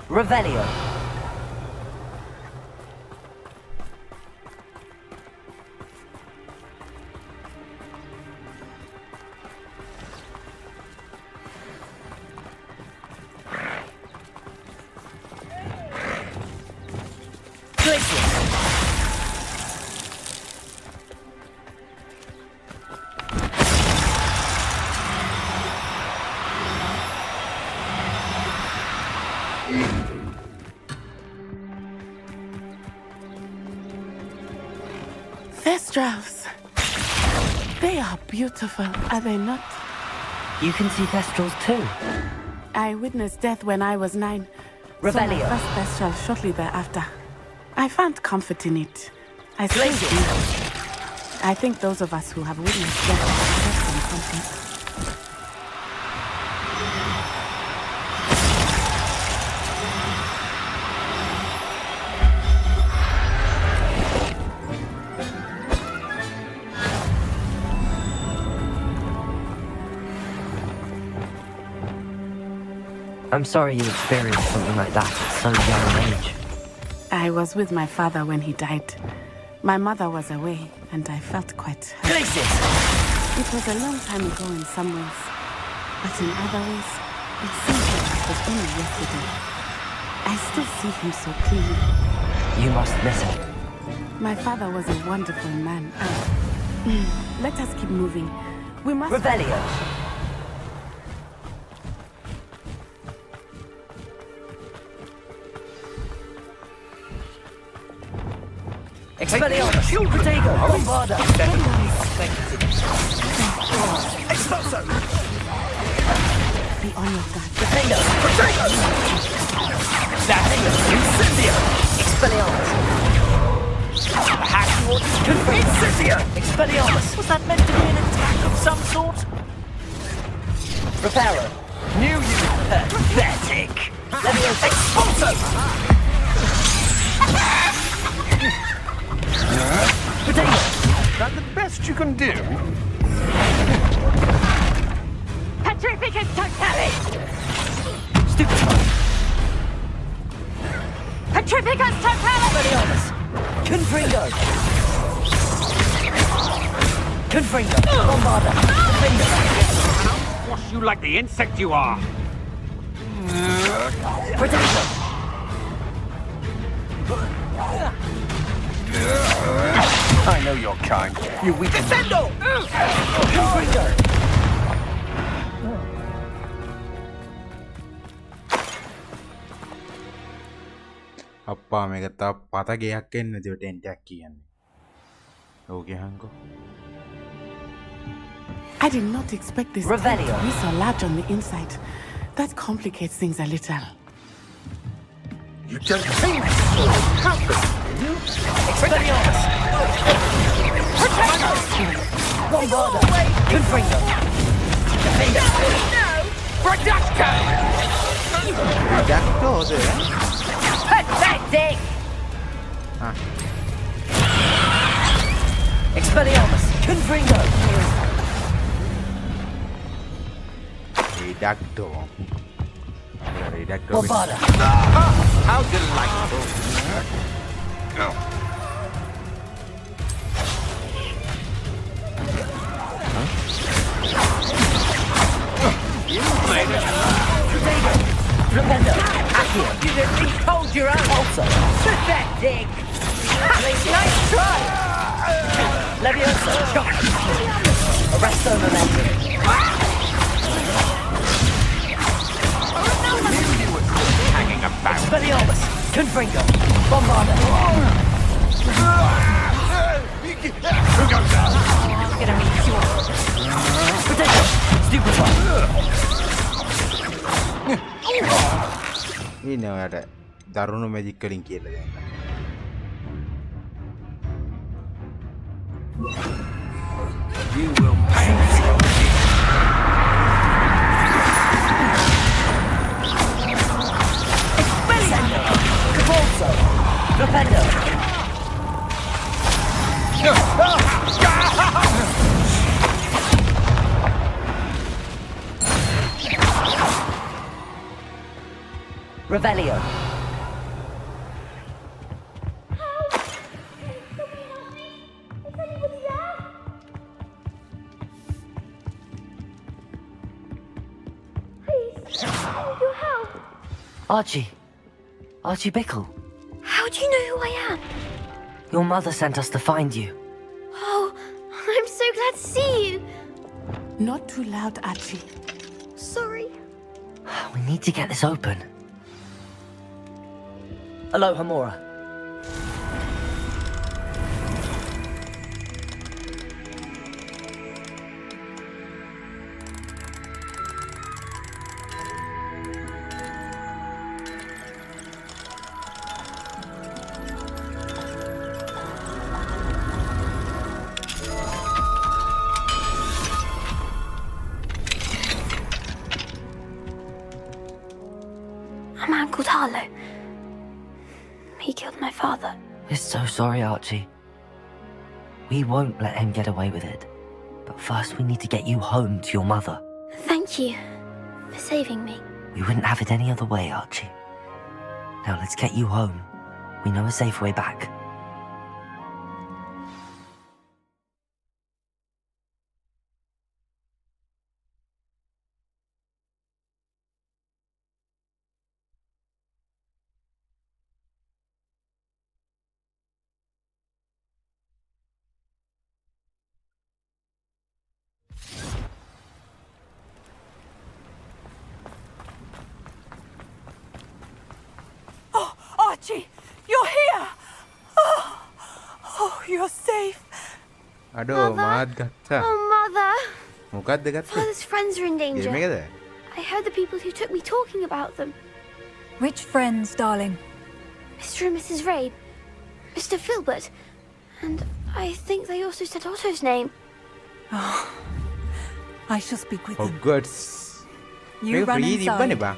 Revelio. Thestrals. They are beautiful, are they not? You can see Thestrals too. I witnessed death when I was 9. Revelio. So my first Thestral shortly thereafter. I found comfort in it. I still do. I think those of us who have witnessed death deserve some comfort. I'm sorry you experienced something like that at so young an age. I was with my father when he died. My mother was away, and I felt quite hurt. It was a long time ago in some ways, but in other ways, it seems like it was only yesterday. I still see him so clearly. You must miss him. My father was a wonderful man. Let us keep moving. We must... Revelio. Expelliarmus! Protego! Bombarda! The on your guard. Potato! Potato! That's Incendio! Expelliarmus! Perhaps you ought to confront Incendio! Expelliarmus! Was that meant to be an attack of some sort? Reparo! Knew you were pathetic! Leviosa! Expulso! Potato! Is that the best you can do? Petrificus totalis! Stupid! Petrificus totalis! Expelliarmus! Confringo! Confringo! Bombarda! Confringo! Wash you like the insect you are. Potato! I know your kind. You weak. Defendo! Confringo! අප්පා මේක තා පතගයක් එන්න දිව ටෙන්ටක් කියන්නේ ඕකේ හංකෝ I did not expect this tent to be so large on the inside. That complicates things a little. You just think how could you? Expelliarmus! Bombarda! Confringo! Defender! No! Bradashka! Bradashka? Pathetic! Expelliarmus! Confringo! Redacto. Bombarda! How delightful! Flipendo! Accio! You didn't even hold your own! Also! Pathetic! Nice try! Leviosa! Shock! Arresto momentum! Hanging about. Expelliarmus! Confringo! Bombarda! Who goes down? I'm gonna meet you. Potato! Stupefy! ඉන්න ඔයාට දරුණු magic වලින් කියලා දෙන්න. You will pay. Cavalso! Flipendo! Revelio! Archie. Archie Bickle. How do you know who I am? Your mother sent us to find you. Oh, I'm so glad to see you. Not too loud, Archie. Sorry. We need to get this open. Aloha, Mora. A man called Harlow. He killed my father. We're so sorry, Archie. We won't let him get away with it. But first we need to get you home to your mother. Thank you for saving me. We wouldn't have it any other way, Archie. Now let's get you home. We know a safe way back. Archie, you're here! Oh, you're safe. අඩෝ මාත් ගත්තා. Oh, Mother. මොකක්ද ගත්තේ? Father's friends are in danger. මේකද? I heard the people who took me talking about them. Which friends, darling? Mr. and Mrs. Ray, Mr. Filbert, and I think they also said Otto's name. Oh, I shall speak with them. Hogwarts. You run free inside. dibane ba?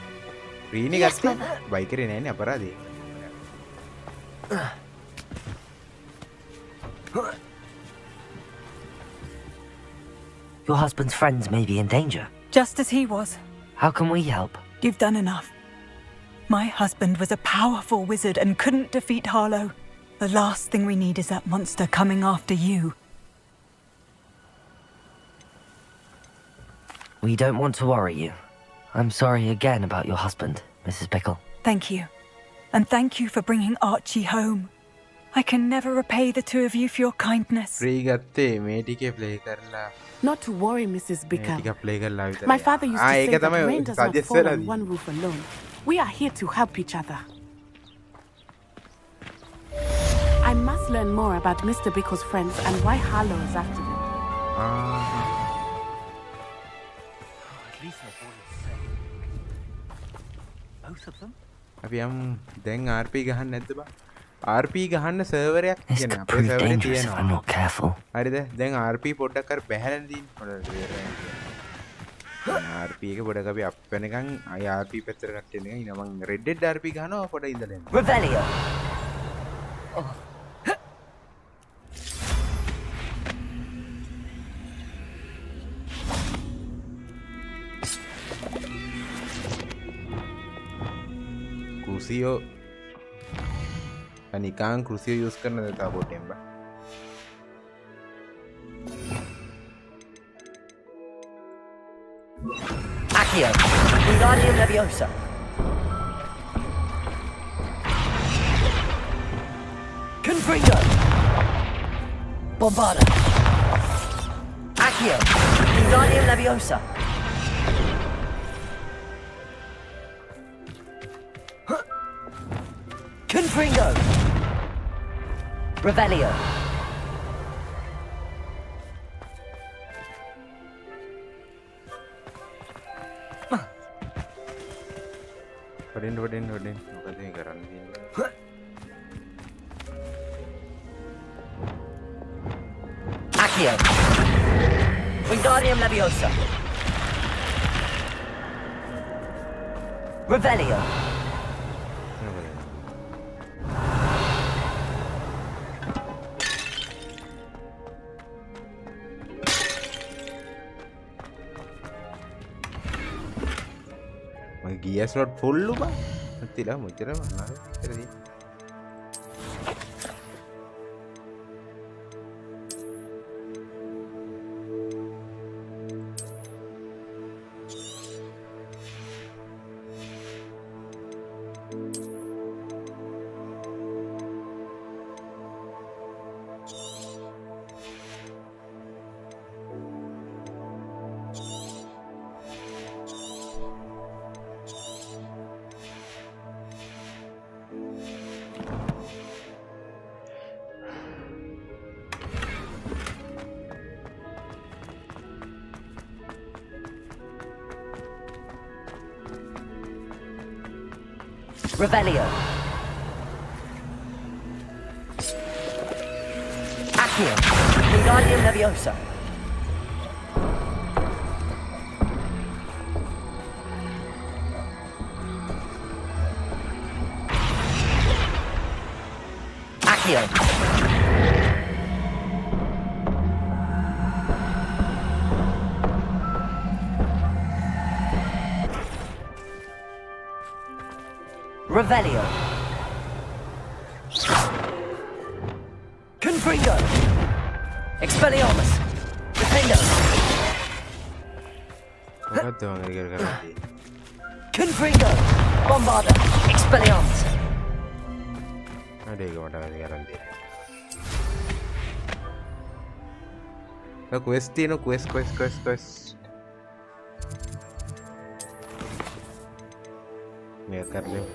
Free ne Yes, gatte? mother. Bike එකේ නෑනේ අපරාධේ. Your husband's friends may be in danger. Just as he was. How can we help? You've done enough. My husband was a powerful wizard and couldn't defeat Harlow. The last thing we need is that monster coming after you. We don't want to worry you. I'm sorry again about your husband, Mrs. Pickle. Thank you. And thank you for bringing Archie home. I can never repay the two of you for your kindness. Free gatte මේ ටිකේ play කරලා. Not to worry, Mrs. මේ Bickle. ටික play කරලා විතරයි. My father used to say ඒක that තමයි rain does not suggest fall වෙලා on one roof alone. We are here to help each other. I must learn more about Mr. Bickle's friends and why Harlow is after them. At least they're both safe. Both of them? අපි යම් දැන් RP ගහන්න නැද්ද බා? RP ගහන්න server එකක් This කියන්නේ could අපේ prove සර්වර් එකේ dangerous if I'm තියෙනවා. not careful. හරිද? දැන් RP පොඩ්ඩක් අර බහැලන දින් RP එක පොඩක් අපි අප් වෙනකන් අය RP පැත්තට කට්ටිය නිකන් ඉන්න මං Red Dead RP ගහනවා පොඩ ඉඳලා එන්න. Revelio. Crucio නිකන් Crucio use කරන දතා පොටෙන් බා. Accio. Wingardium Leviosa. Confringo. Bombarda. Accio. Wingardium Leviosa. Confringo. Revelio. වඩින්න මොකද මේ කරන්න තියෙන්නේ? Accio. Wingardium Leviosa. Revelio. මගේ ගියස් ලොට් ෆුල් බා. නැතිලා මොච්චර වුණාද? ඉතරදී. Revelio. Accio. Wingardium Leviosa. Accio. Revelio. Confringo. Expelliarmus. Defendo. මොකක්ද මම ඒක කරන්නේ? Confringo. Bombarda. Expelliarmus. අඩේ ඒක මට වැඩි කරන්න දෙන්න. quest තියෙන quest මේක කරලා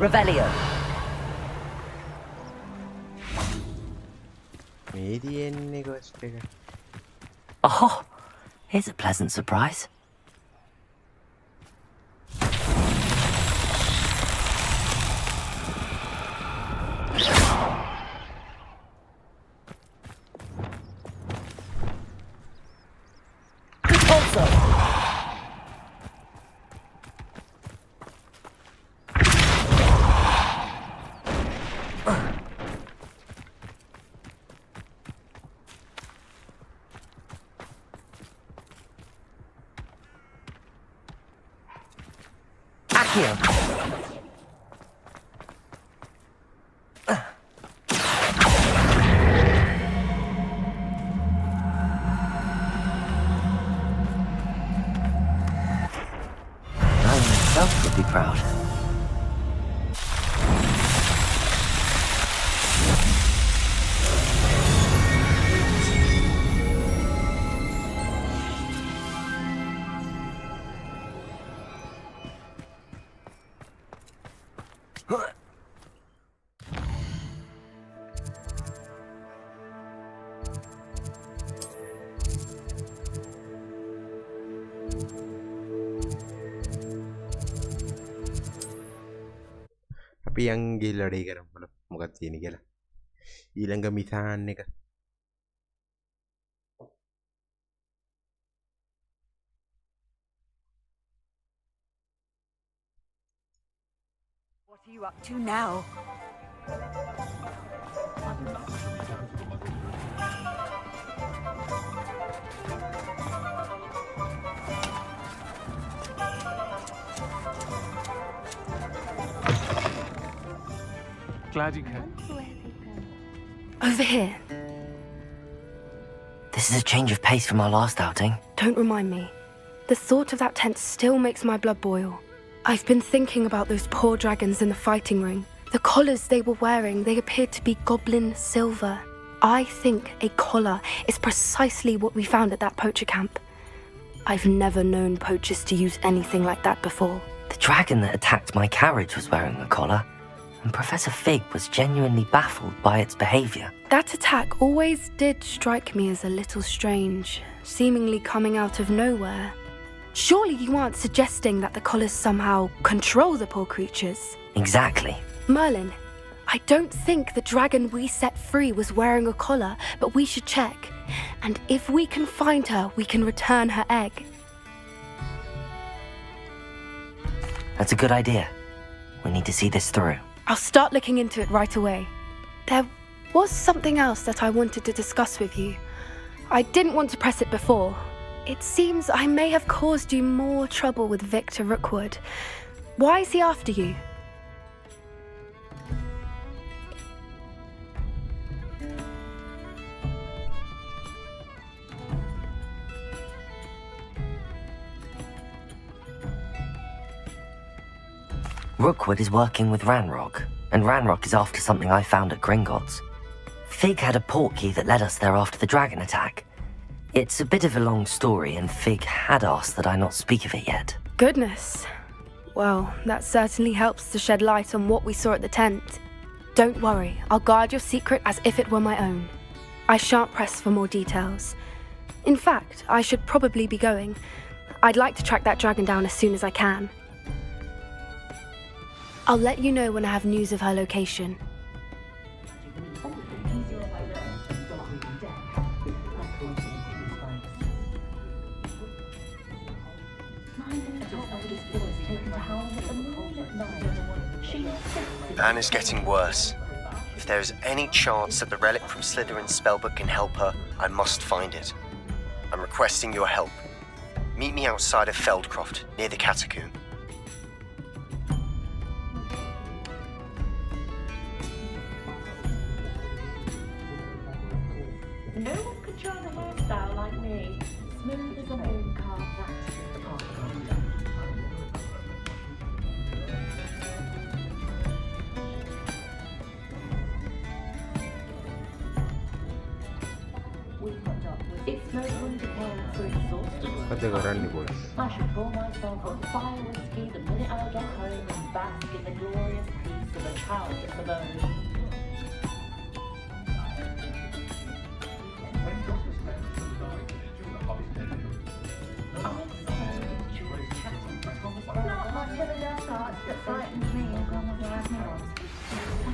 Revelio. මේ තියෙන්නේ quest එක. Oh, here's a pleasant surprise. Also. Here. I myself would be proud. අපි යන් ගිහිල්ලා වැඩේ කරමු බලමු මොකක්ද තියෙන්නේ කියලා. ඊළඟ මිසාන් එක. What are you up to now? Glad you came. Over here. This is a change of pace from our last outing. Don't remind me. The thought of that tent still makes my blood boil. I've been thinking about those poor dragons in the fighting ring. The collars they were wearing, they appeared to be goblin silver. I think a collar is precisely what we found at that poacher camp. I've never known poachers to use anything like that before. The dragon that attacked my carriage was wearing a collar, and Professor Fig was genuinely baffled by its behavior. That attack always did strike me as a little strange, seemingly coming out of nowhere. Surely you aren't suggesting that the collars somehow control the poor creatures? Exactly. Merlin, I don't think the dragon we set free was wearing a collar, but we should check. And if we can find her, we can return her egg. That's a good idea. We need to see this through. I'll start looking into it right away. There was something else that I wanted to discuss with you. I didn't want to press it before. It seems I may have caused you more trouble with Victor Rookwood. Why is he after you? Rookwood is working with Ranrock, and Ranrock is after something I found at Gringotts. Fig had a portkey that led us there after the dragon attack. It's a bit of a long story, and Fig had asked that I not speak of it yet. Goodness. Well, that certainly helps to shed light on what we saw at the tent. Don't worry, I'll guard your secret as if it were my own. I shan't press for more details. In fact, I should probably be going. I'd like to track that dragon down as soon as I can. I'll let you know when I have news of her location. Anne is getting worse. If there is any chance that the relic from Slytherin's spellbook can help her, I must find it. I'm requesting your help. Meet me outside of Feldcroft, near the catacomb. No one could try the hairstyle like me. Smooth as a moon carved It's no wonder parents are exhausted. I should pour myself a fire whiskey the minute I get home and bask in the glorious peace of a childless abode.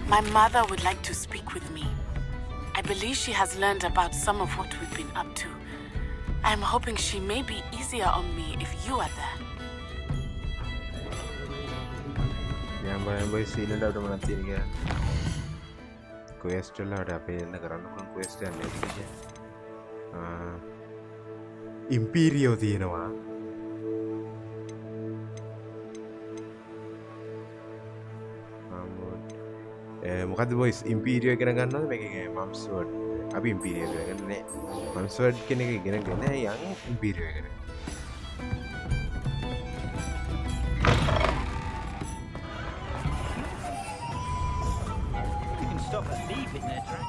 My mother would like to speak with me. I believe she has learned about some of what we've been up to. I'm hoping she may be easier on me if you are there. boy scene and out of Manathinia. Quest a lot up in the ground of quest and Imperio Dinoa. මොකද boys ඉම්පීරියෝ ඉගෙන ගන්නවද මේකේ මම්ස් word අපි ඉම්පීරියෝ ඉගෙන ගන්නේ මම්ස් word කියන එක ඉගෙනගෙන යන් ඉම්පීරියෝ ඉගෙන You can stop at leaving their track.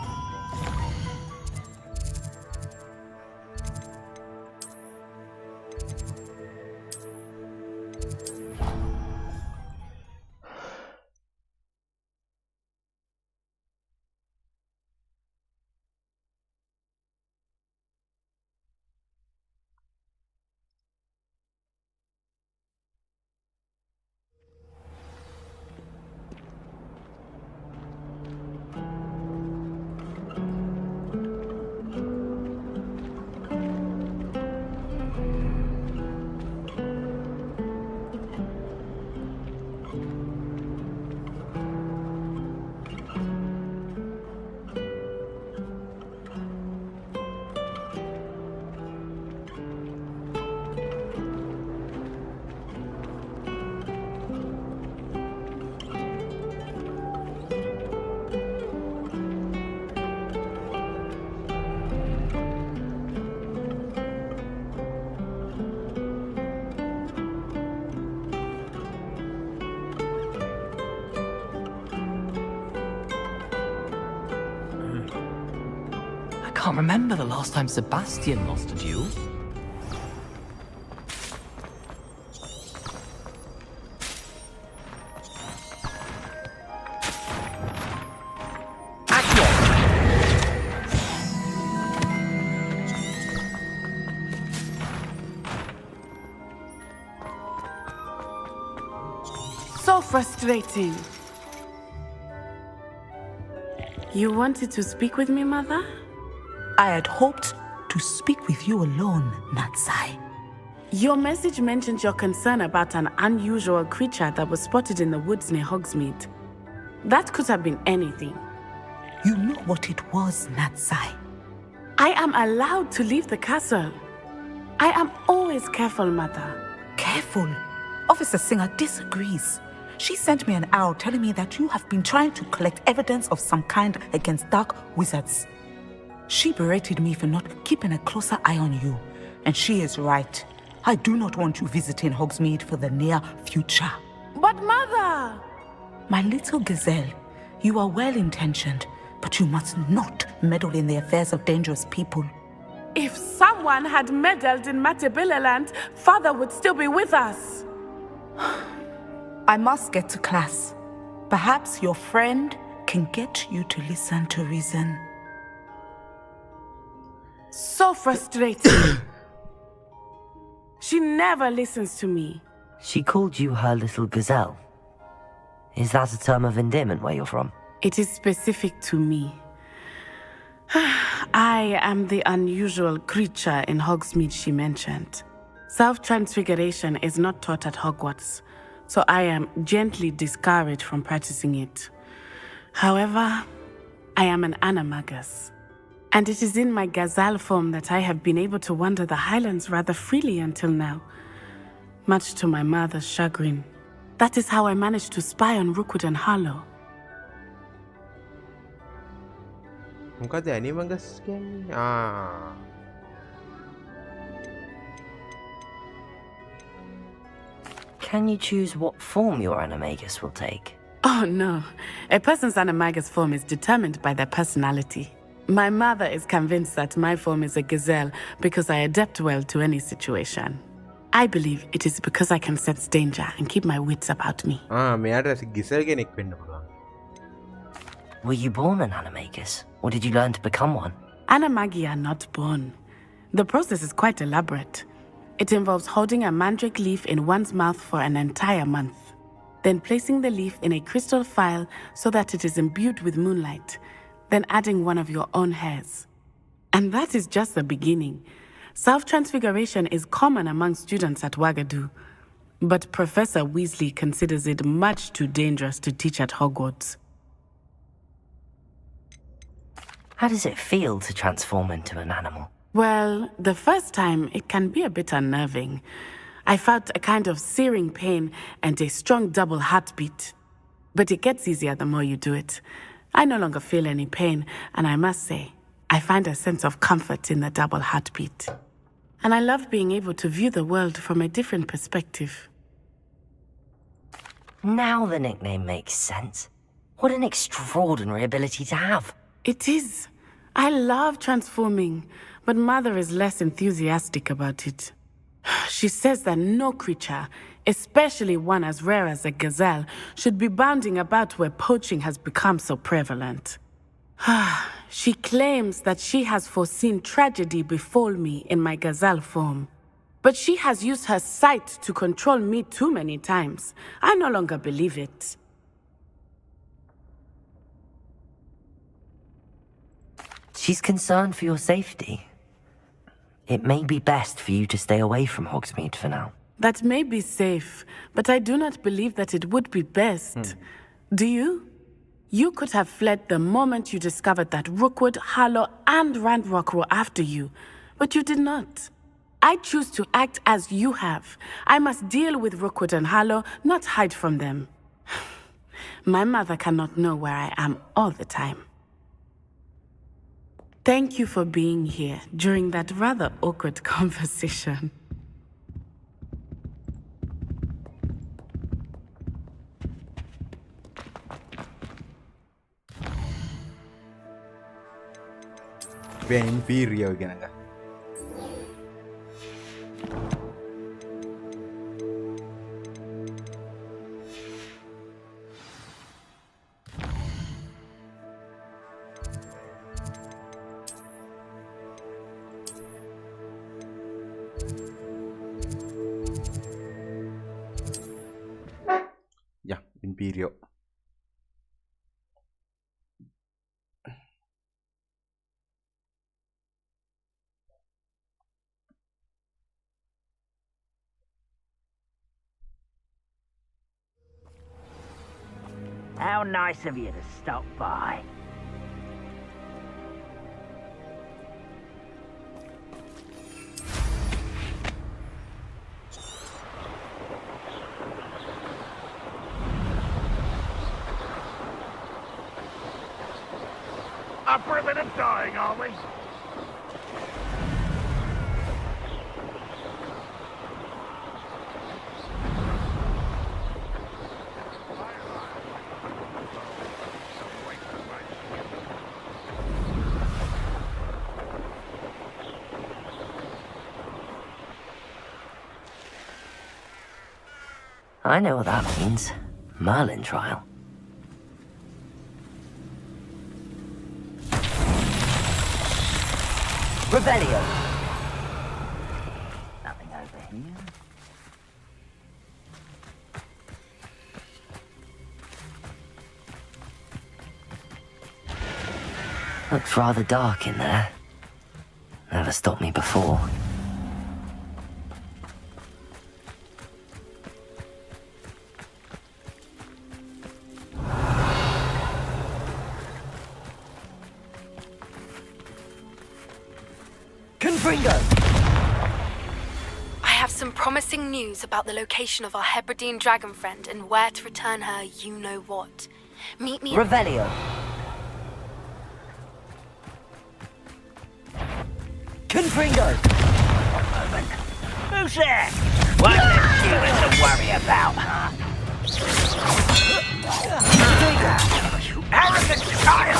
I can't remember the last time Sebastian lost a duel. So frustrating. You wanted to speak with me, Mother? I had hoped to speak with you alone, Natsai. Your message mentioned your concern about an unusual creature that was spotted in the woods near Hogsmeade. That could have been anything. You know what it was, Natsai. I am allowed to leave the castle. I am always careful, Mother. Careful? Officer Singer disagrees. She sent me an owl telling me that you have been trying to collect evidence of some kind against dark wizards. She berated me for not keeping a closer eye on you. And she is right. I do not want you visiting Hogsmeade for the near future. But Mother! My little gazelle, you are well-intentioned, but you must not meddle in the affairs of dangerous people. If someone had meddled in Matabeleland, Father would still be with us. I must get to class. Perhaps your friend can get you to listen to reason. So frustrating. She never listens to me. She called you her little gazelle. Is that a term of endearment where you're from? It is specific to me. I am the unusual creature in Hogsmeade she mentioned. Self-transfiguration is not taught at Hogwarts, so I am gently discouraged from practicing it. However, I am an animagus, and it is in my gazelle form that I have been able to wander the highlands rather freely until now, much to my mother's chagrin. That is how I managed to spy on Rookwood and Harlow. මොකද ඇනිමගස් කියන්නේ? Can you choose what form your animagus will take? Oh no, a person's animagus form is determined by their personality. My mother is convinced that my form is a gazelle because I adapt well to any situation. I believe it is because I can sense danger and keep my wits about me. මෙයාට ගිසල් කෙනෙක් වෙන්න පුළුවන්. Were you born an animagus, or did you learn to become one? Animagi are not born. The process is quite elaborate. It involves holding a mandrake leaf in one's mouth for an entire month. then placing the leaf in a crystal phial so that it is imbued with moonlight, then adding one of your own hairs. And that is just the beginning. Self-transfiguration is common among students at Wagadu, but Professor Weasley considers it much too dangerous to teach at Hogwarts. How does it feel to transform into an animal? Well, the first time it can be a bit unnerving. I felt a kind of searing pain and a strong double heartbeat. But it gets easier the more you do it. I no longer feel any pain, and I must say, I find a sense of comfort in the double heartbeat. And I love being able to view the world from a different perspective. Now the nickname makes sense. What an extraordinary ability to have. It is. I love transforming, but Mother is less enthusiastic about it. She says that no creature, especially one as rare as a gazelle, should be bounding about where poaching has become so prevalent. She claims that she has foreseen tragedy befall me in my gazelle form. But she has used her sight to control me too many times. I no longer believe it. She's concerned for your safety. It may be best for you to stay away from Hogsmeade for now. That may be safe, but I do not believe that it would be best. Do you? You could have fled the moment you discovered that Rookwood, Harlow, and Ranrock were after you, but you did not. I choose to act as you have. I must deal with Rookwood and Harlow, not hide from them. My mother cannot know where I am all the time. Thank you for being here during that rather awkward conversation. Ben inferior again. Yeah, Imperio. How nice of you to stop by. Up for a bit of dying, are we? I know what that means. Merlin trial. Revelio. Nothing over here. Looks rather dark in there. Never stopped me before. I have some promising news about the location of our Hebridean dragon friend and where to return her you-know-what. Meet me... Revelio. Confringo! Who's there? One less human to worry about. You arrogant child!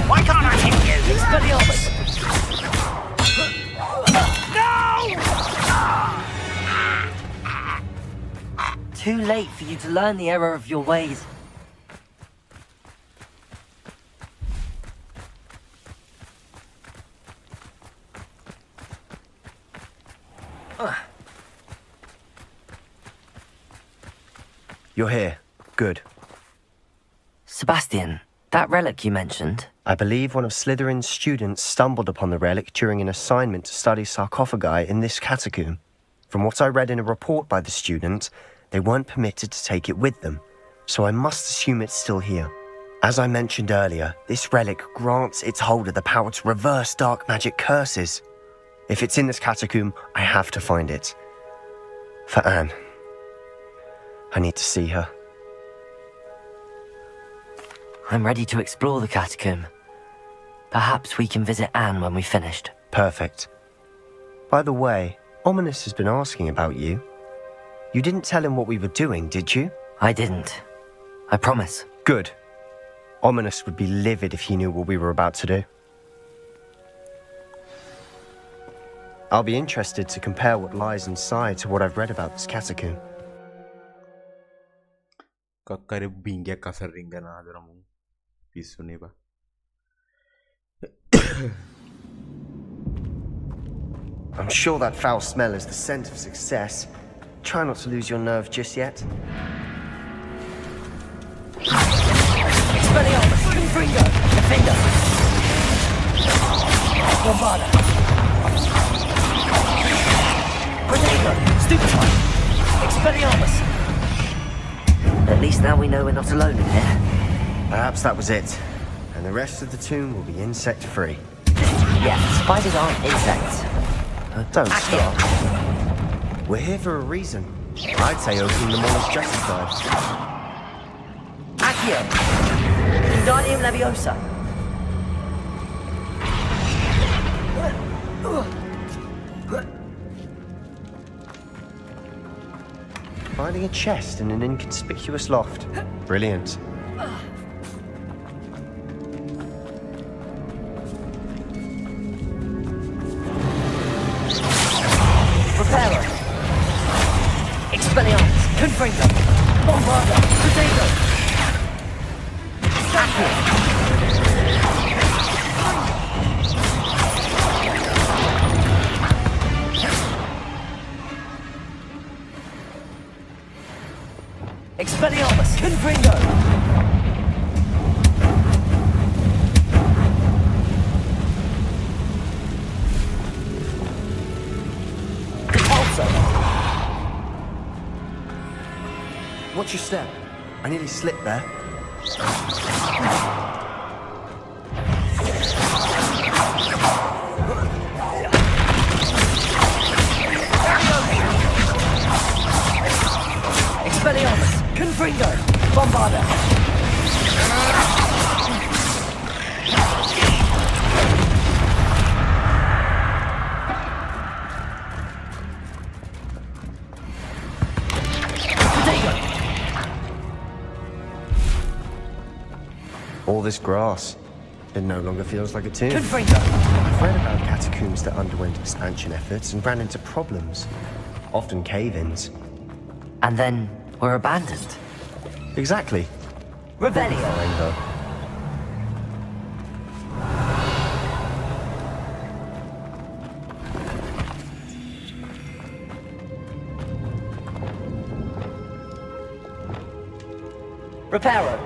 Why can't I hit you? Expelliarmus! No! Too late for you to learn the error of your ways. You're here. Good. Sebastian, that relic you mentioned? I believe one of Slytherin's students stumbled upon the relic during an assignment to study sarcophagi in this catacomb. From what I read in a report by the student, they weren't permitted to take it with them, so I must assume it's still here. As I mentioned earlier, this relic grants its holder the power to reverse dark magic curses. If it's in this catacomb, I have to find it. For Anne. I need to see her. I'm ready to explore the catacomb. Perhaps we can visit Anne when we've finished. Perfect. By the way, Ominous has been asking about you. You didn't tell him what we were doing, did you? I didn't. I promise. Good. Ominous would be livid if he knew what we were about to do. I'll be interested to compare what lies inside to what I've read about this catacomb. Kakkare bingyak kasar ringana adaramu pisune ba. I'm sure that foul smell is the scent of success. Try not to lose your nerve just yet. Expelliarmus, Confringo, Defender. Bombada. Grenado, Stupefy. Expelliarmus. At least now we know we're not alone in here. Perhaps that was it. And the rest of the tomb will be insect-free. Yeah, spiders aren't insects. Don't stop. We're here for a reason. I'd say opening them all is justified. Accio. Wingardium Leviosa. Finding a chest in an inconspicuous loft. Brilliant. Reparo. Expelliarmus. Confringo. Bombarda. Crusader. Accio. Expelliarmus! Confringo! Repulsor! Watch your step. I nearly slipped there. Expelliarmus! Confringo! Bombarda! All this grass. It no longer feels like a tomb. Confringo! I've read about catacombs that underwent expansion efforts and ran into problems. Often cave-ins. And then were abandoned. Exactly. Revelio! Fine, though. Reparo!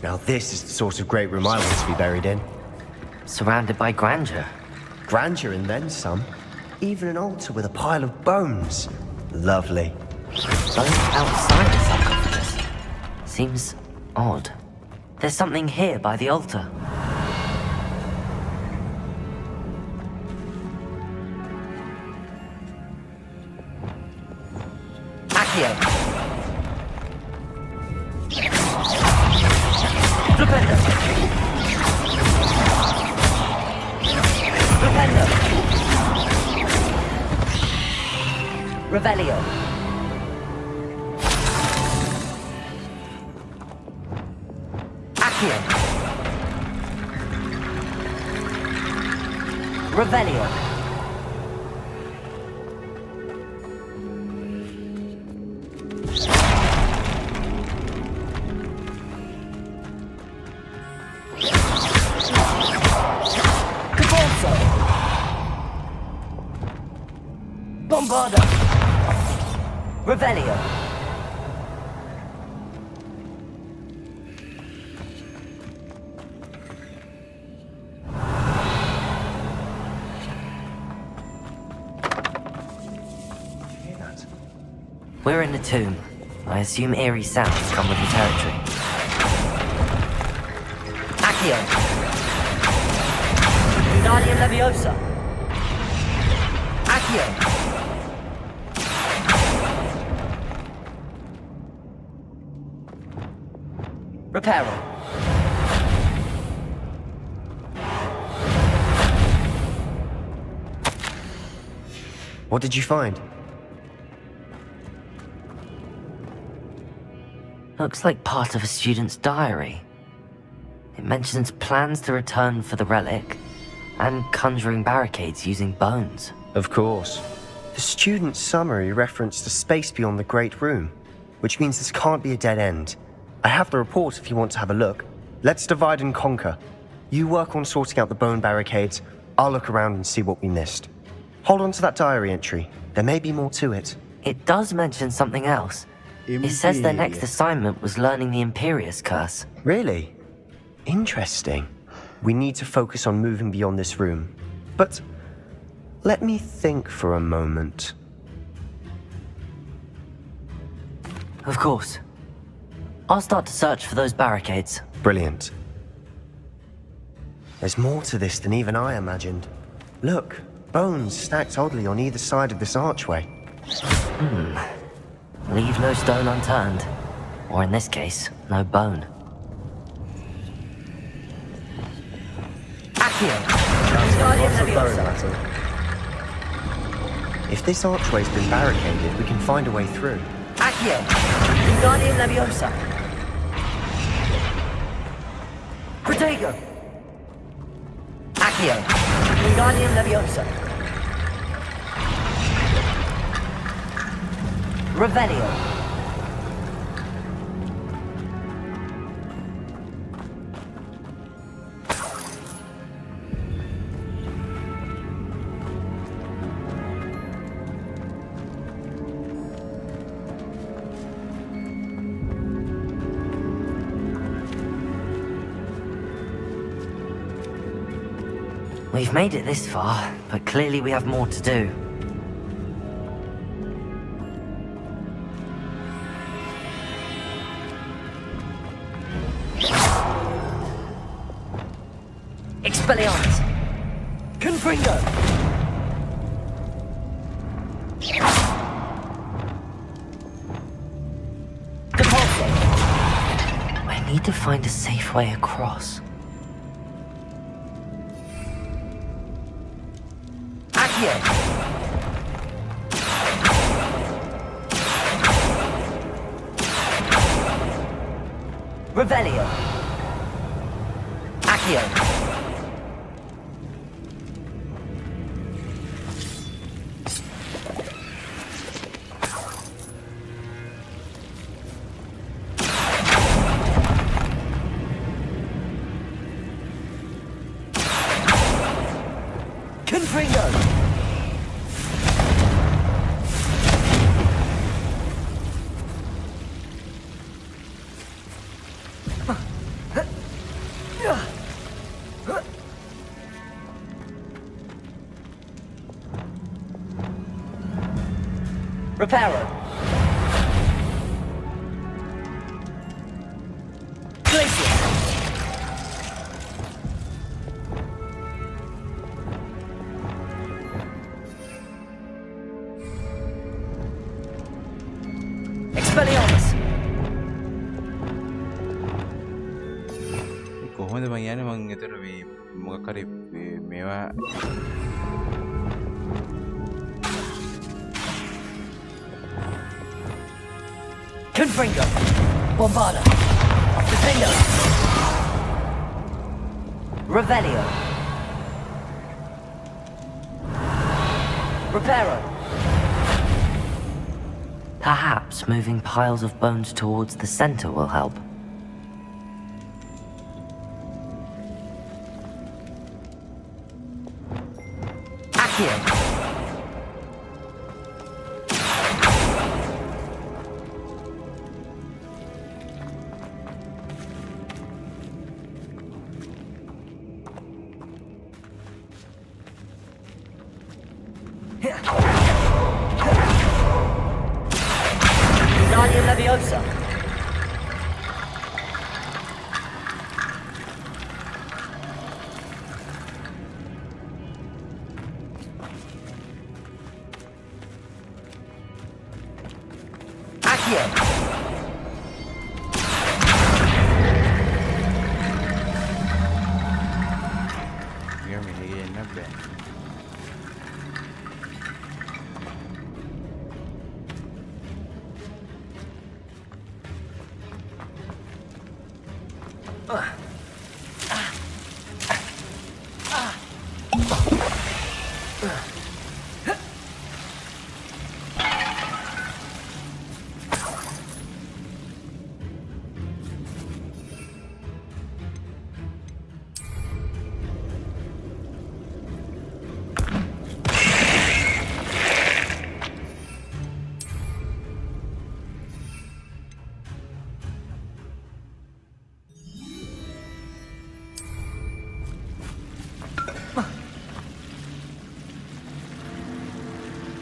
Now this is the sort of great room I want to be buried in. Surrounded by grandeur. Grandeur and then some. Even an altar with a pile of bones. Lovely. Bones outside the sarcophagus. Seems odd. There's something here by the altar. Accio! Flipendo! Flipendo! Revelio! Accio! Revelio. Caborso. Bombarda. Revelio. We're in the tomb. I assume eerie sounds come with the territory. Accio. Guardian Leviosa. Accio. Reparo. What did you find? Looks like part of a student's diary. It mentions plans to return for the relic and conjuring barricades using bones. Of course. The student's summary referenced a space beyond the Great Room, which means this can't be a dead end. I have the report if you want to have a look. Let's divide and conquer. You work on sorting out the bone barricades. I'll look around and see what we missed. Hold on to that diary entry. There may be more to it. It does mention something else. It says their next assignment was learning the Imperius Curse. Really? Interesting. We need to focus on moving beyond this room. But let me think for a moment. Of course. I'll start to search for those barricades. Brilliant. There's more to this than even I imagined. Look, bones stacked oddly on either side of this archway. Leave no stone unturned. Or in this case, no bone. Accio! Lots of bone matter. If this archway's been barricaded, we can find a way through. Accio! Wingardium Leviosa! Protego! Accio! Wingardium Leviosa! Revelio! We've made it this far, but clearly we have more to do. Expelliarmus! Confringo! Depulso! I need to find a safe way across. Accio! Revelio! Accio! Confringo! Reparo! Glacier! Expelliarmus! කොහොමද මං යන්නේ මං එතන මේ මොකක් හරි මේවා Confringo! Bombarda! Defender! Revelio! Reparo. Perhaps moving piles of bones towards the center will help. Accio. Guardian Leviosa. Accio. You're me in a bed.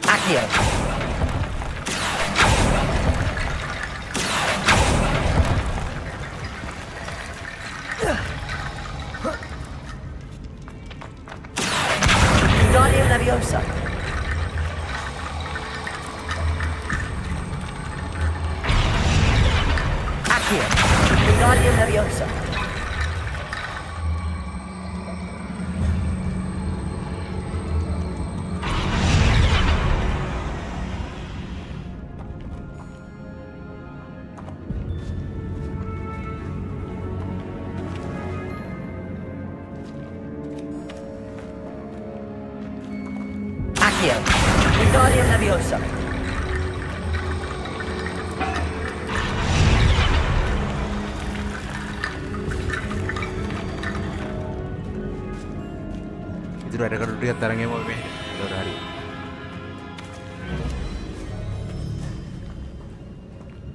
Accio. Guardian Leviosa. Accio. Guardian Leviosa. Accio. Guardian Leviosa. Itu ada kan udah tarangnya mau be. Udah hari.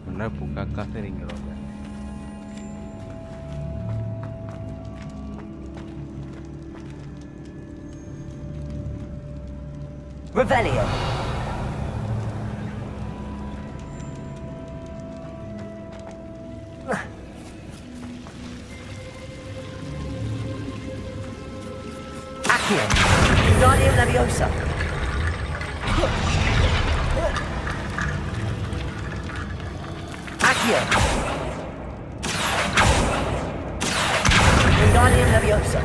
Mana buka kafe ring lo. Revelio. Accio. Guardian Leviosa. Accio. Guardian Leviosa.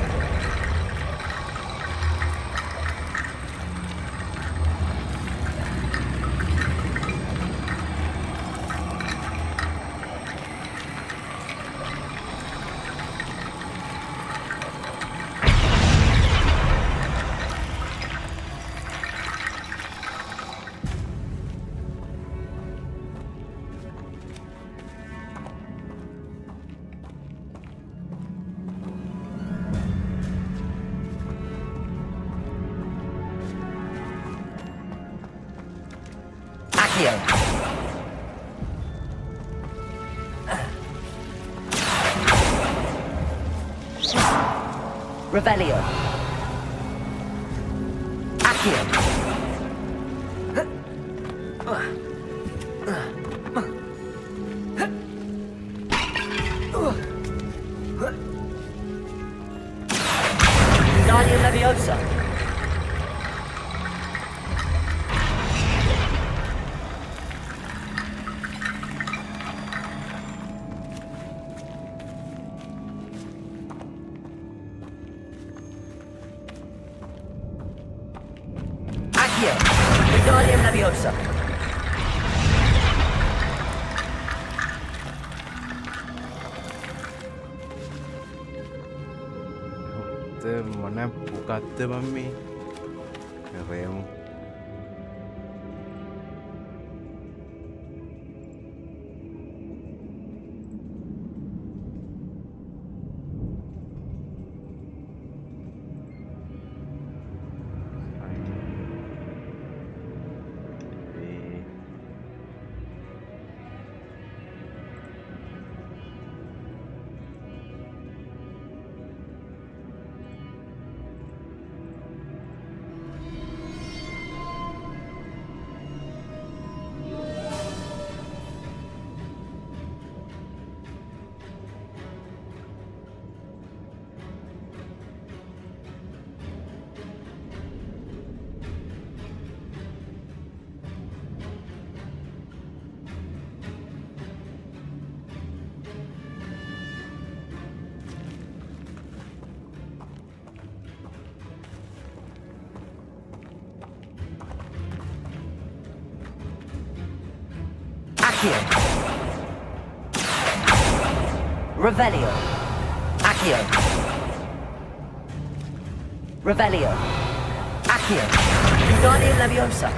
Accio. Revelio. Accio. Guardian Leviosa. Accio. Guardian Leviosa. Mana buka tu mami. Keren. Accio. Revelio. Accio. Revelio. Accio. Wingardium Leviosa.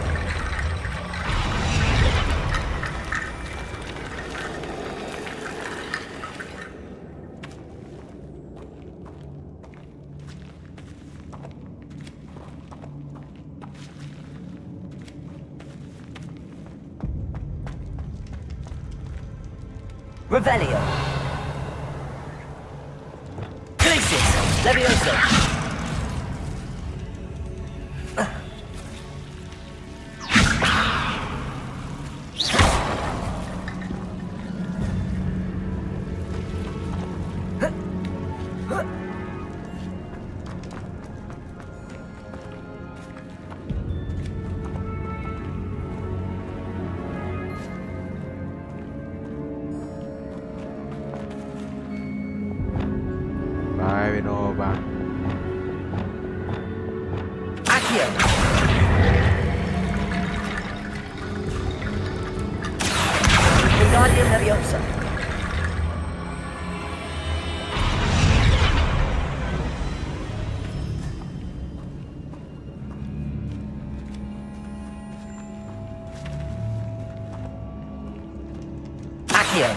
Revelio. Glacius. Leviosa. Bye Vinova. Accio. Wingardium Leviosa. Accio.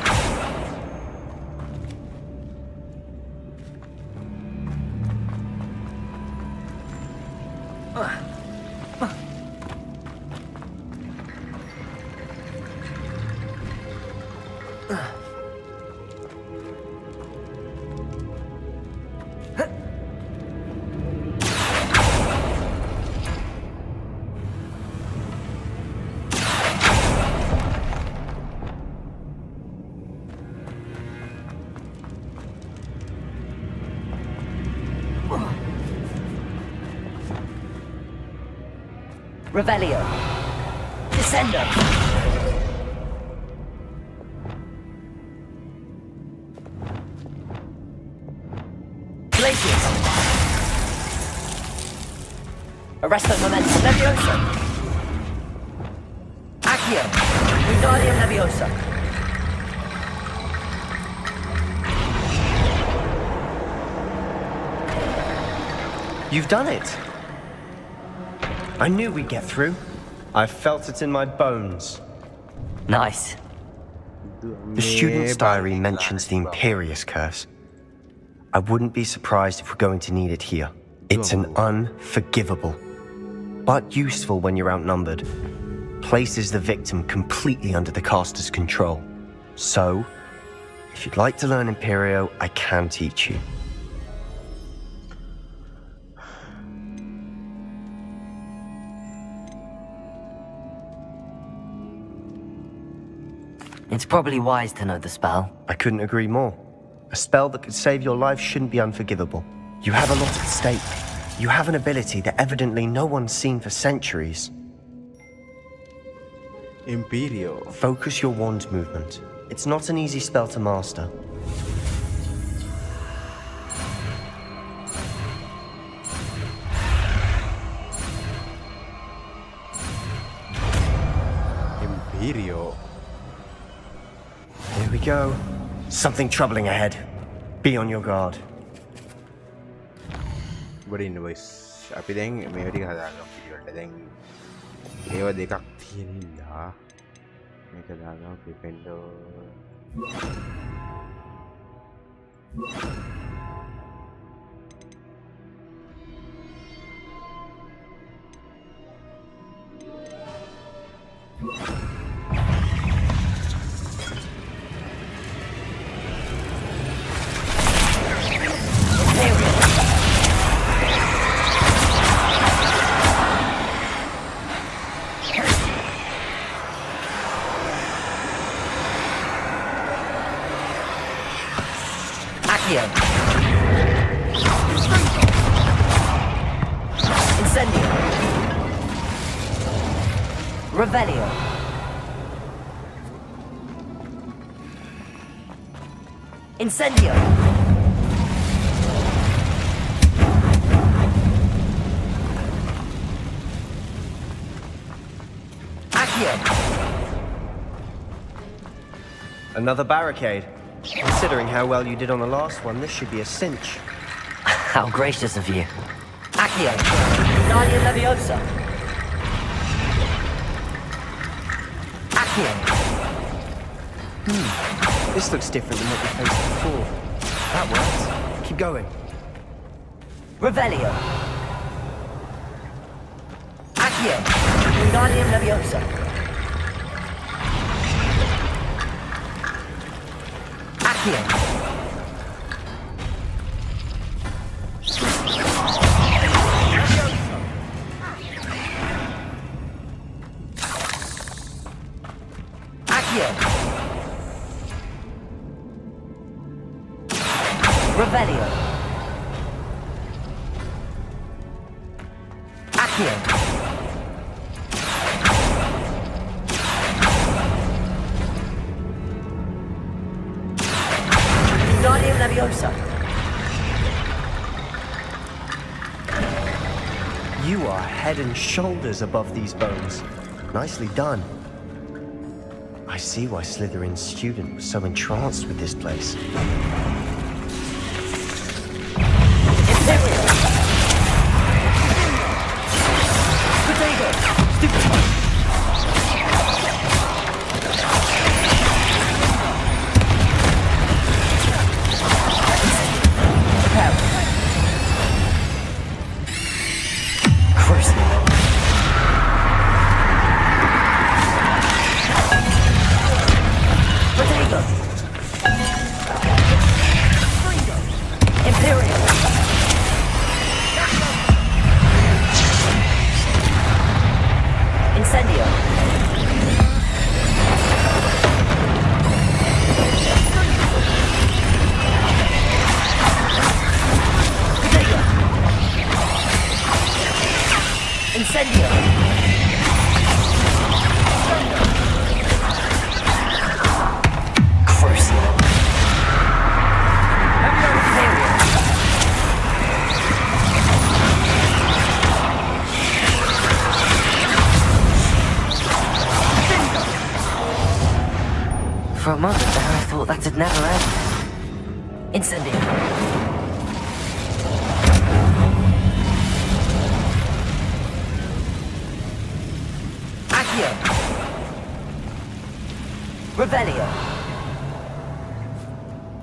Revelio. Descendo. Glacius. Arresto Momentum Leviosa. Accio. Wingardium Leviosa. You've done it. I knew we'd get through. I felt it in my bones. Nice. The student's diary mentions the Imperious Curse. I wouldn't be surprised if we're going to need it here. It's an unforgivable, but useful when you're outnumbered. Places the victim completely under the caster's control. So, if you'd like to learn Imperio, I can teach you. It's probably wise to know the spell. I couldn't agree more. A spell that could save your life shouldn't be unforgivable. You have a lot at stake. You have an ability that evidently no one's seen for centuries. Imperio. Focus your wand movement. It's not an easy spell to master. Imperio. Here we go. Something troubling ahead. Be on your guard. බඩින්න boys අපි දැන් මේ ටික හදාගමු පිළිවෙලට දැන් ඒව දෙකක් තියෙන හින්දා මේක දාගමු ඩිපෙන්ඩෝ Incendio. Revelio. Incendio. Accio. Another barricade. Considering how well you did on the last one, this should be a cinch. How gracious of you. Accio, Nadia Leviosa. Accio. This looks different than what we faced before. That works. Keep going. Revelio. Accio, Nadia Leviosa. Accio. Revelio. Accio. Wingardium Leviosa. You are head and shoulders above these bones. Nicely done. I see why Slytherin's student was so entranced with this place. For a moment there, I thought that had never end. Incendio. Accio. Revelio.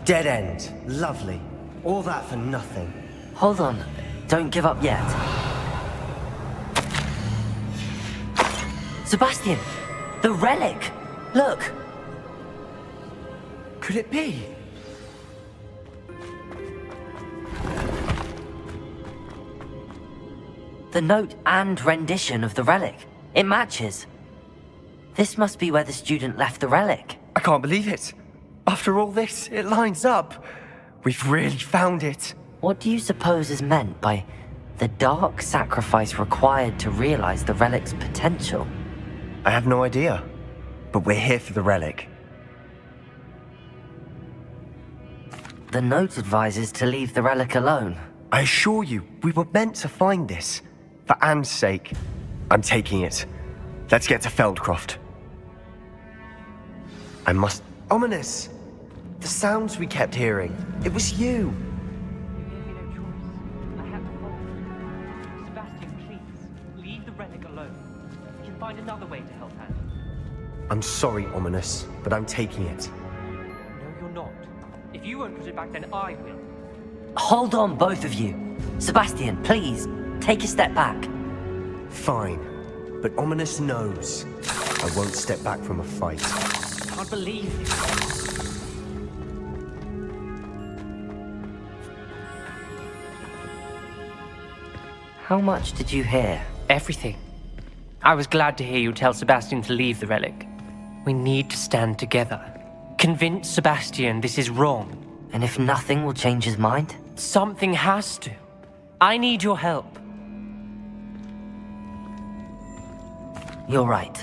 Dead end. Lovely. All that for nothing. Hold on. Don't give up yet. Sebastian! The relic! Look! Could it be? The note and rendition of the relic. It matches. This must be where the student left the relic. I can't believe it. After all this, it lines up. We've really found it. What do you suppose is meant by the dark sacrifice required to realize the relic's potential? I have no idea. But we're here for the relic. The note advises to leave the relic alone. I assure you, we were meant to find this. For Anne's sake. I'm taking it. Let's get to Feldcroft. I must... Ominous! The sounds we kept hearing. It was you. You gave me no choice. I had to follow. Sebastian, please, leave the relic alone. We can find another way to help Anne. I'm sorry, Ominous, but I'm taking it. No, you're not. If you won't put it back, then I will. Hold on, both of you. Sebastian, please, take a step back. Fine. But Ominous knows. I won't step back from a fight. I can't believe this. How much did you hear? Everything. I was glad to hear you tell Sebastian to leave the relic. We need to stand together. Convince Sebastian this is wrong. And if nothing will change his mind? Something has to. I need your help. You're right.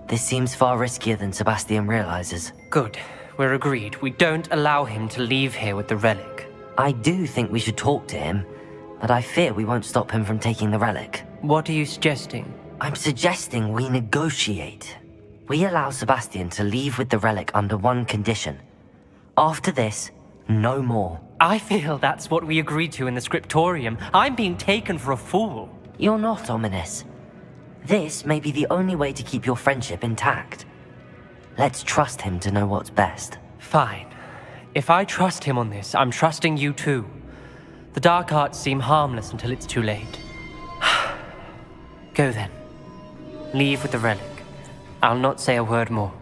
This seems far riskier than Sebastian realizes. Good. We're agreed. We don't allow him to leave here with the relic. I do think we should talk to him, but I fear we won't stop him from taking the relic. What are you suggesting? I'm suggesting we negotiate. We allow Sebastian to leave with the relic under one condition. After this, no more. I feel that's what we agreed to in the scriptorium. I'm being taken for a fool. You're not, Ominous. This may be the only way to keep your friendship intact. Let's trust him to know what's best. Fine. If I trust him on this, I'm trusting you too. The dark arts seem harmless until it's too late. Go then. Leave with the relic. I'll not say a word more.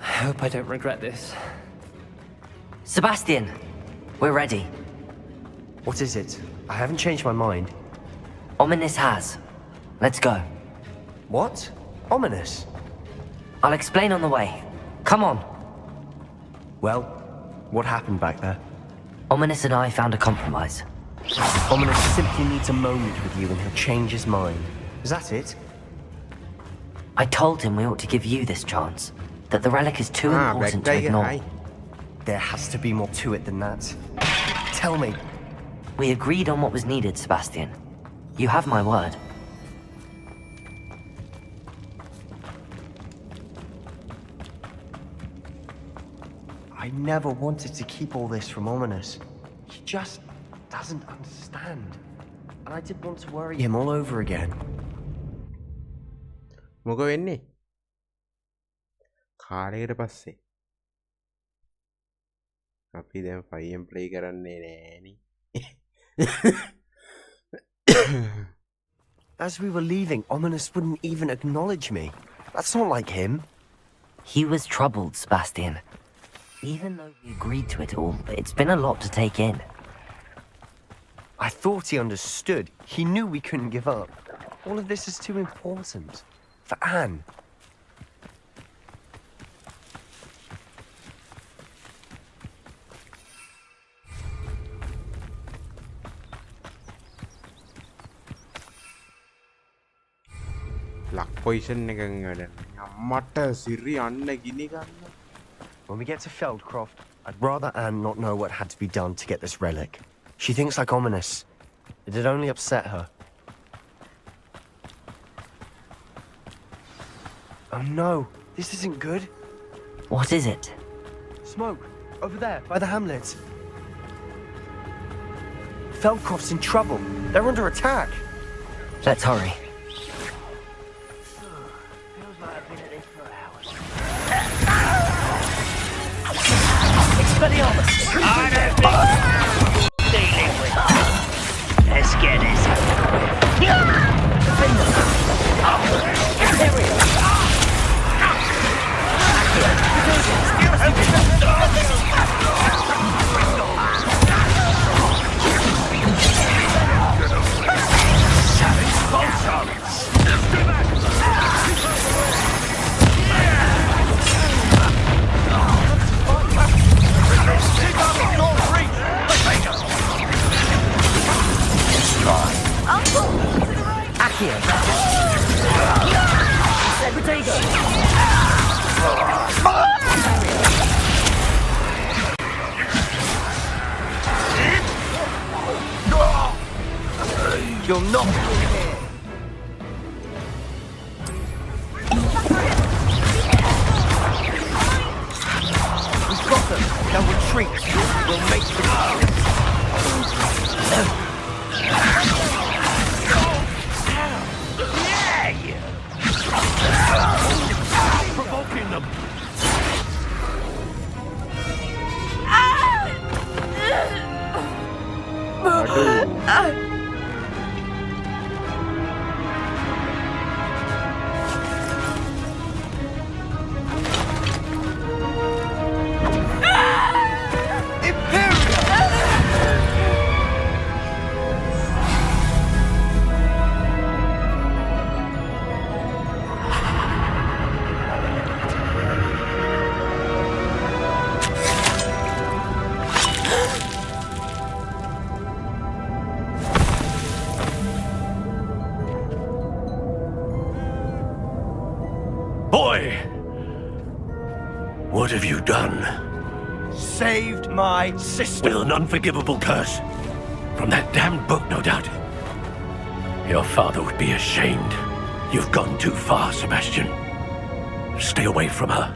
I hope I don't regret this. Sebastian, we're ready. What is it? I haven't changed my mind. Ominous has. Let's go. What? Ominous? I'll explain on the way. Come on. Well, what happened back there? Ominous and I found a compromise. Ominous simply needs a moment with you and he'll change his mind. Is that it? I told him we ought to give you this chance. That the relic is too important to ignore. There has to be more to it than that. Tell me. We agreed on what was needed, Sebastian. You have my word. I never wanted to keep all this from Ominous. He just doesn't understand. And I didn't want to worry him all over again. මොක වෙන්නේ? කාලයකට පස්සේ. අපි දැන් 5M play කරන්නේ නෑනේ. As we were leaving, Ominous wouldn't even acknowledge me. That's not like him. He was troubled, Sebastian. Even though we agreed to it all, it's been a lot to take in. I thought he understood. He knew we couldn't give up. All of this is too important. For Anne. Luck position එකකින් වැඩ. මට සිරි අන්න ගිනි ගන්න. When we get to Feldcroft, I'd rather Anne not know what had to be done to get this relic. She thinks like Ominous. It'd only upset her. Oh no, this isn't good. What is it? Smoke, over there, by the hamlet. Feldcroft's in trouble. They're under attack. Let's hurry. Expelliarmus! I don't think dealing with that. Let's get this over with. Defender! Imperial! You're not here. We've got them. They'll retreat. We'll make them. Provoking them. Boy! What have you done? Saved my sister. With an unforgivable curse. From that damned book, no doubt. Your father would be ashamed. You've gone too far, Sebastian. Stay away from her.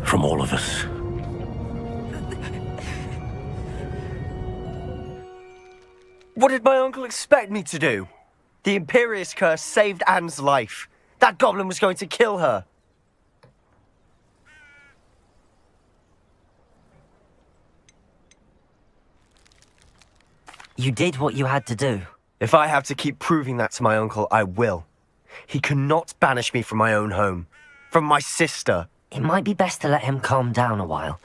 From all of us. What did my uncle expect me to do? The Imperious Curse saved Anne's life. That goblin was going to kill her. You did what you had to do. If I have to keep proving that to my uncle, I will. He cannot banish me from my own home. From my sister. It might be best to let him calm down a while.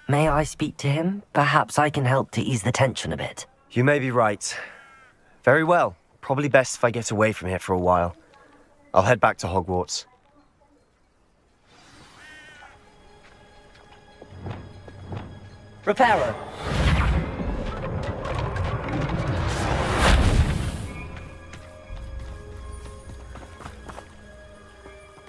May I speak to him? Perhaps I can help to ease the tension a bit. You may be right. Very well. Probably best if I get away from here for a while. I'll head back to Hogwarts. Reparo.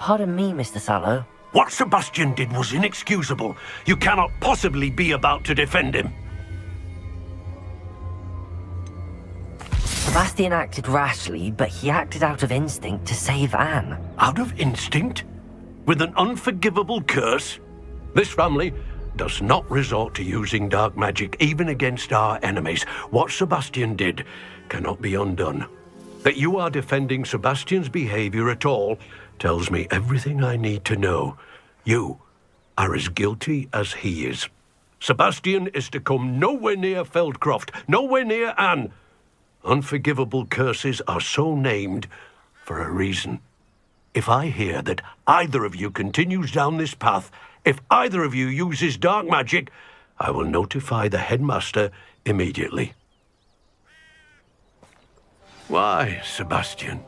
Pardon me, Mr. Sallow. What Sebastian did was inexcusable. You cannot possibly be about to defend him. Sebastian acted rashly, but he acted out of instinct to save Anne. Out of instinct? With an unforgivable curse? This family does not resort to using dark magic even against our enemies. What Sebastian did cannot be undone. That you are defending Sebastian's behavior at all tells me everything I need to know. You are as guilty as he is. Sebastian is to come nowhere near Feldcroft, nowhere near Anne. Unforgivable curses are so named for a reason. If I hear that either of you continues down this path, if either of you uses dark magic, I will notify the headmaster immediately. Why, Sebastian?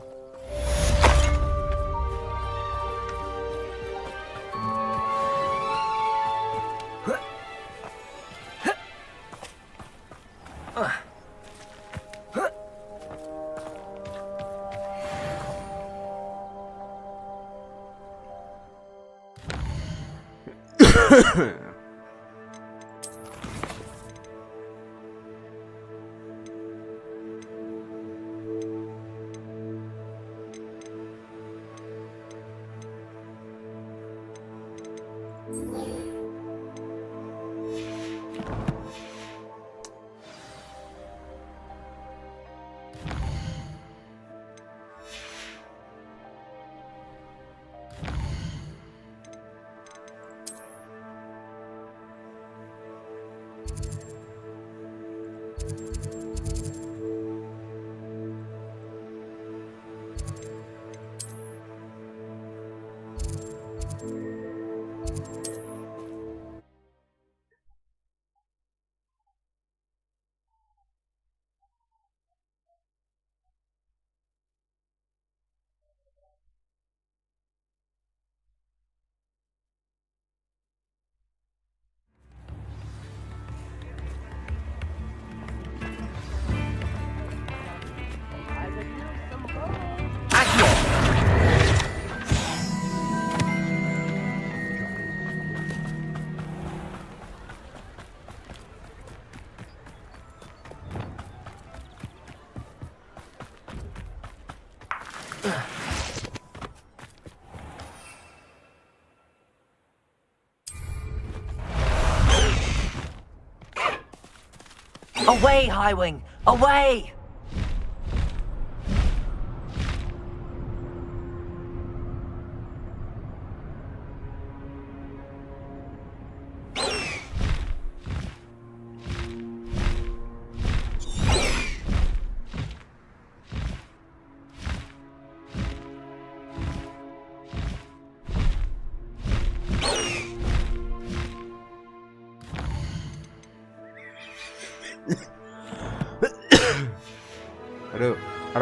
Away, Highwing! Away!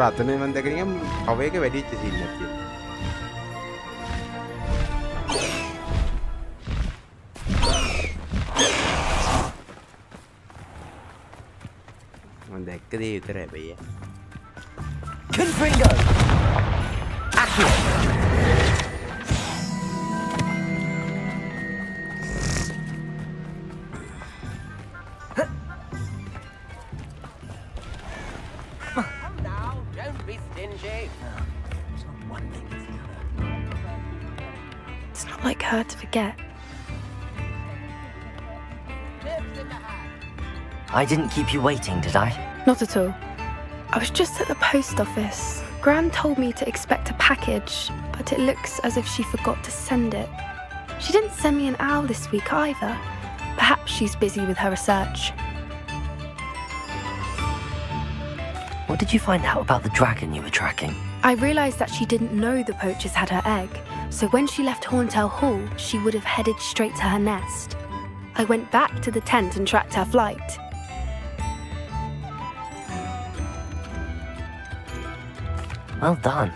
අර අතන මම දැකගෙන කව එක වැඩිච්ච scene එකක් තියෙනවා. මම දැක්ක දේ විතරයි බయ్యా. Confringo! Accio! It's not like her to forget. I didn't keep you waiting, did I? Not at all. I was just at the post office. Gran told me to expect a package, but it looks as if she forgot to send it. She didn't send me an owl this week either. Perhaps she's busy with her research. What did you find out about the dragon you were tracking? I realised that she didn't know the poachers had her egg, so when she left Horntail Hall, she would have headed straight to her nest. I went back to the tent and tracked her flight. Well done.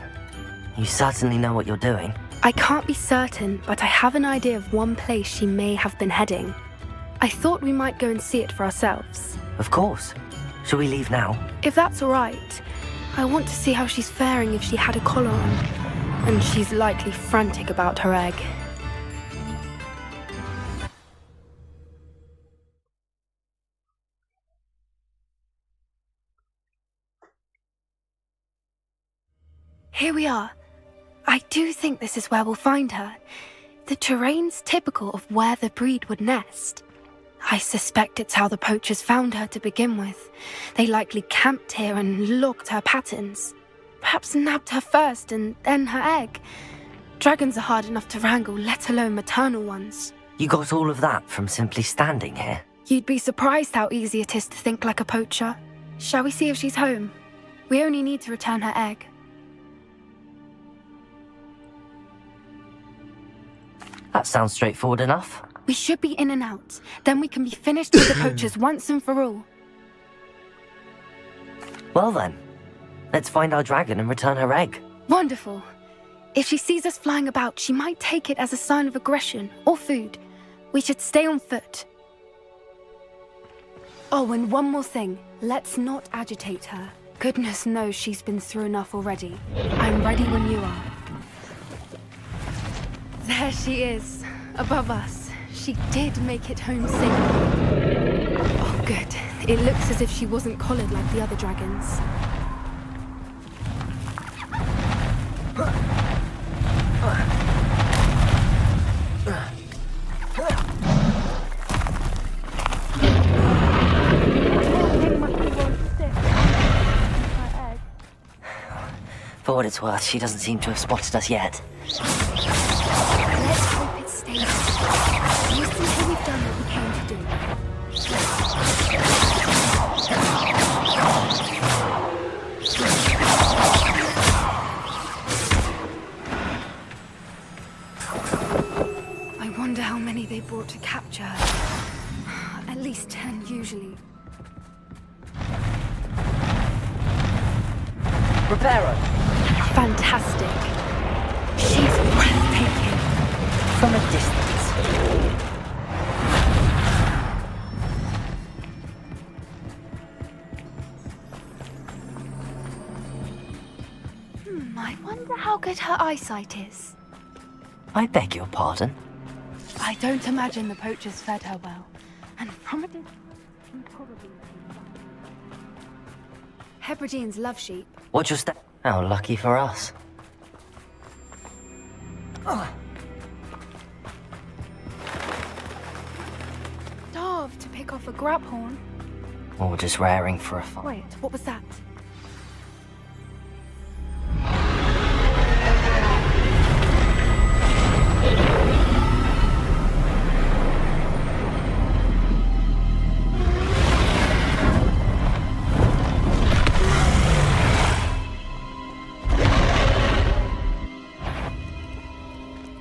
You certainly know what you're doing. I can't be certain, but I have an idea of one place she may have been heading. I thought we might go and see it for ourselves. Of course. Shall we leave now? If that's all right. I want to see how she's faring if she had a collar on. And she's likely frantic about her egg. Here we are. I do think this is where we'll find her. The terrain's typical of where the breed would nest. I suspect it's how the poachers found her to begin with. They likely camped here and logged her patterns. Perhaps nabbed her first and then her egg. Dragons are hard enough to wrangle, let alone maternal ones. You got all of that from simply standing here? You'd be surprised how easy it is to think like a poacher. Shall we see if she's home? We only need to return her egg. That sounds straightforward enough. We should be in and out. Then we can be finished with the poachers once and for all. Well then, let's find our dragon and return her egg. Wonderful. If she sees us flying about, she might take it as a sign of aggression or food. We should stay on foot. Oh, and one more thing. Let's not agitate her. Goodness knows she's been through enough already. I'm ready when you are. There she is, above us. She did make it home safely. Oh, good. It looks as if she wasn't collared like the other dragons. For what it's worth, she doesn't seem to have spotted us yet. Let's hope it stays. You see how we've done what we came to do. I wonder how many they brought to capture her. At least 10 usually. Prepare her. Fantastic. She's breathtaking. From a distance. I wonder how good her eyesight is. I beg your pardon? I don't imagine the poachers fed her well. And from a distance, she probably... Hebrideans love sheep. What's your step? How lucky for us. Starved to pick off a grabhorn. Or just raring for a fight. Wait, what was that?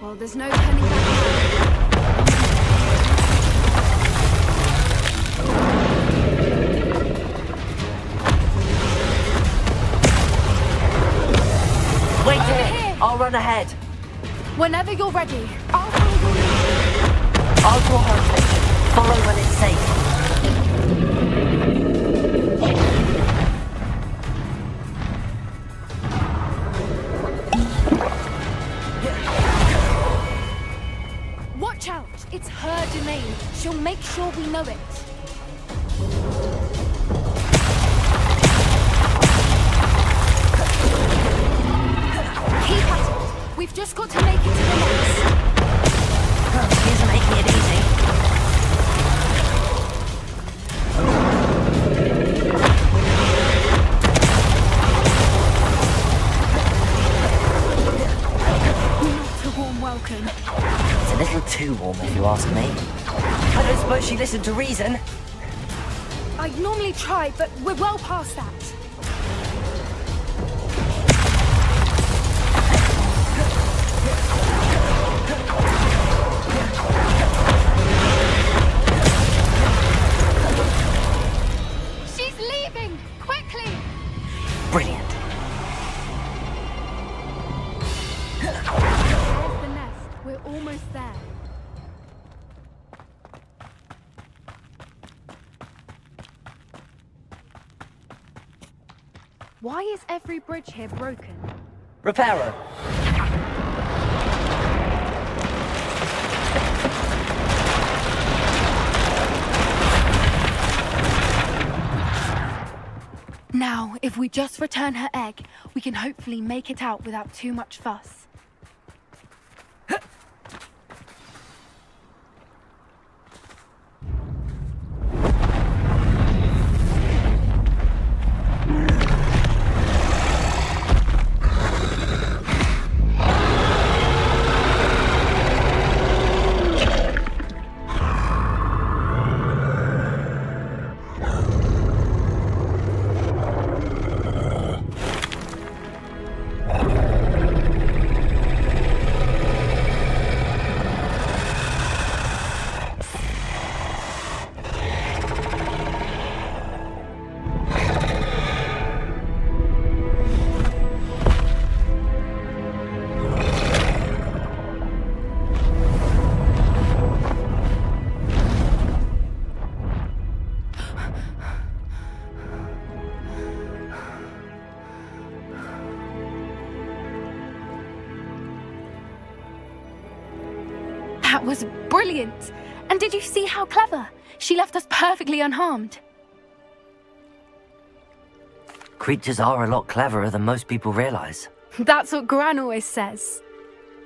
Well, there's no turning back. Wait a minute! I'll run ahead. Whenever you're ready, I'll follow your lead. I'll draw her attention. Follow when it's safe. Watch out! It's her domain. She'll make sure we know it. Keep at it. We've just got to make it to the nest. It's a little too warm if you ask me. I don't suppose she listened to reason. I'd normally try, but we're well past that. She's leaving! Quickly! Brilliant. There's the nest. We're almost there. Why is every bridge here broken? Repairer. Now, if we just return her egg, we can hopefully make it out without too much fuss. That was brilliant! And did you see how clever? She left us perfectly unharmed. Creatures are a lot cleverer than most people realize. That's what Gran always says.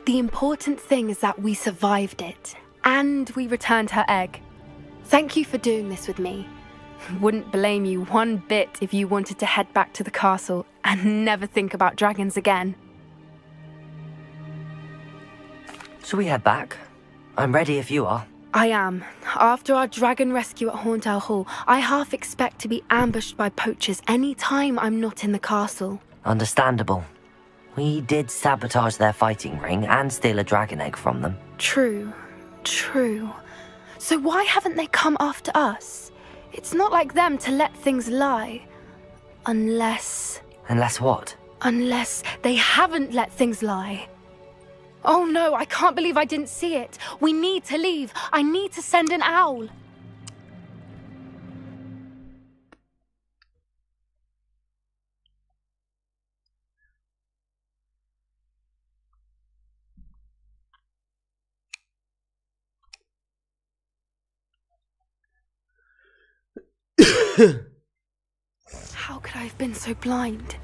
The important thing is that we survived it, and we returned her egg. Thank you for doing this with me. Wouldn't blame you one bit if you wanted to head back to the castle and never think about dragons again. Shall we head back? I'm ready if you are. I am. After our dragon rescue at Hauntow Hall, I half expect to be ambushed by poachers any time I'm not in the castle. Understandable. We did sabotage their fighting ring and steal a dragon egg from them. True. So why haven't they come after us? It's not like them to let things lie. Unless... Unless what? Unless they haven't let things lie. Oh no, I can't believe I didn't see it. We need to leave. I need to send an owl. How could I have been so blind?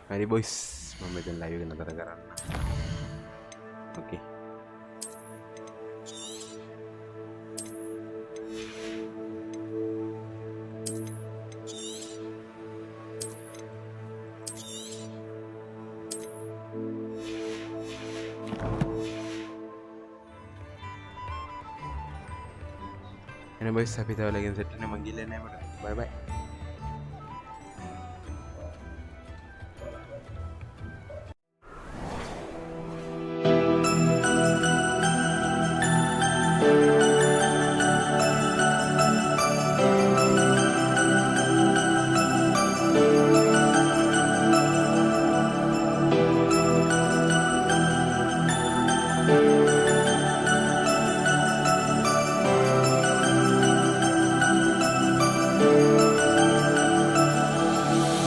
Mari boys, memegang layu kena gara-gara. Oke. Ini boys, tapi tahu lagi setnya manggilnya bye bye.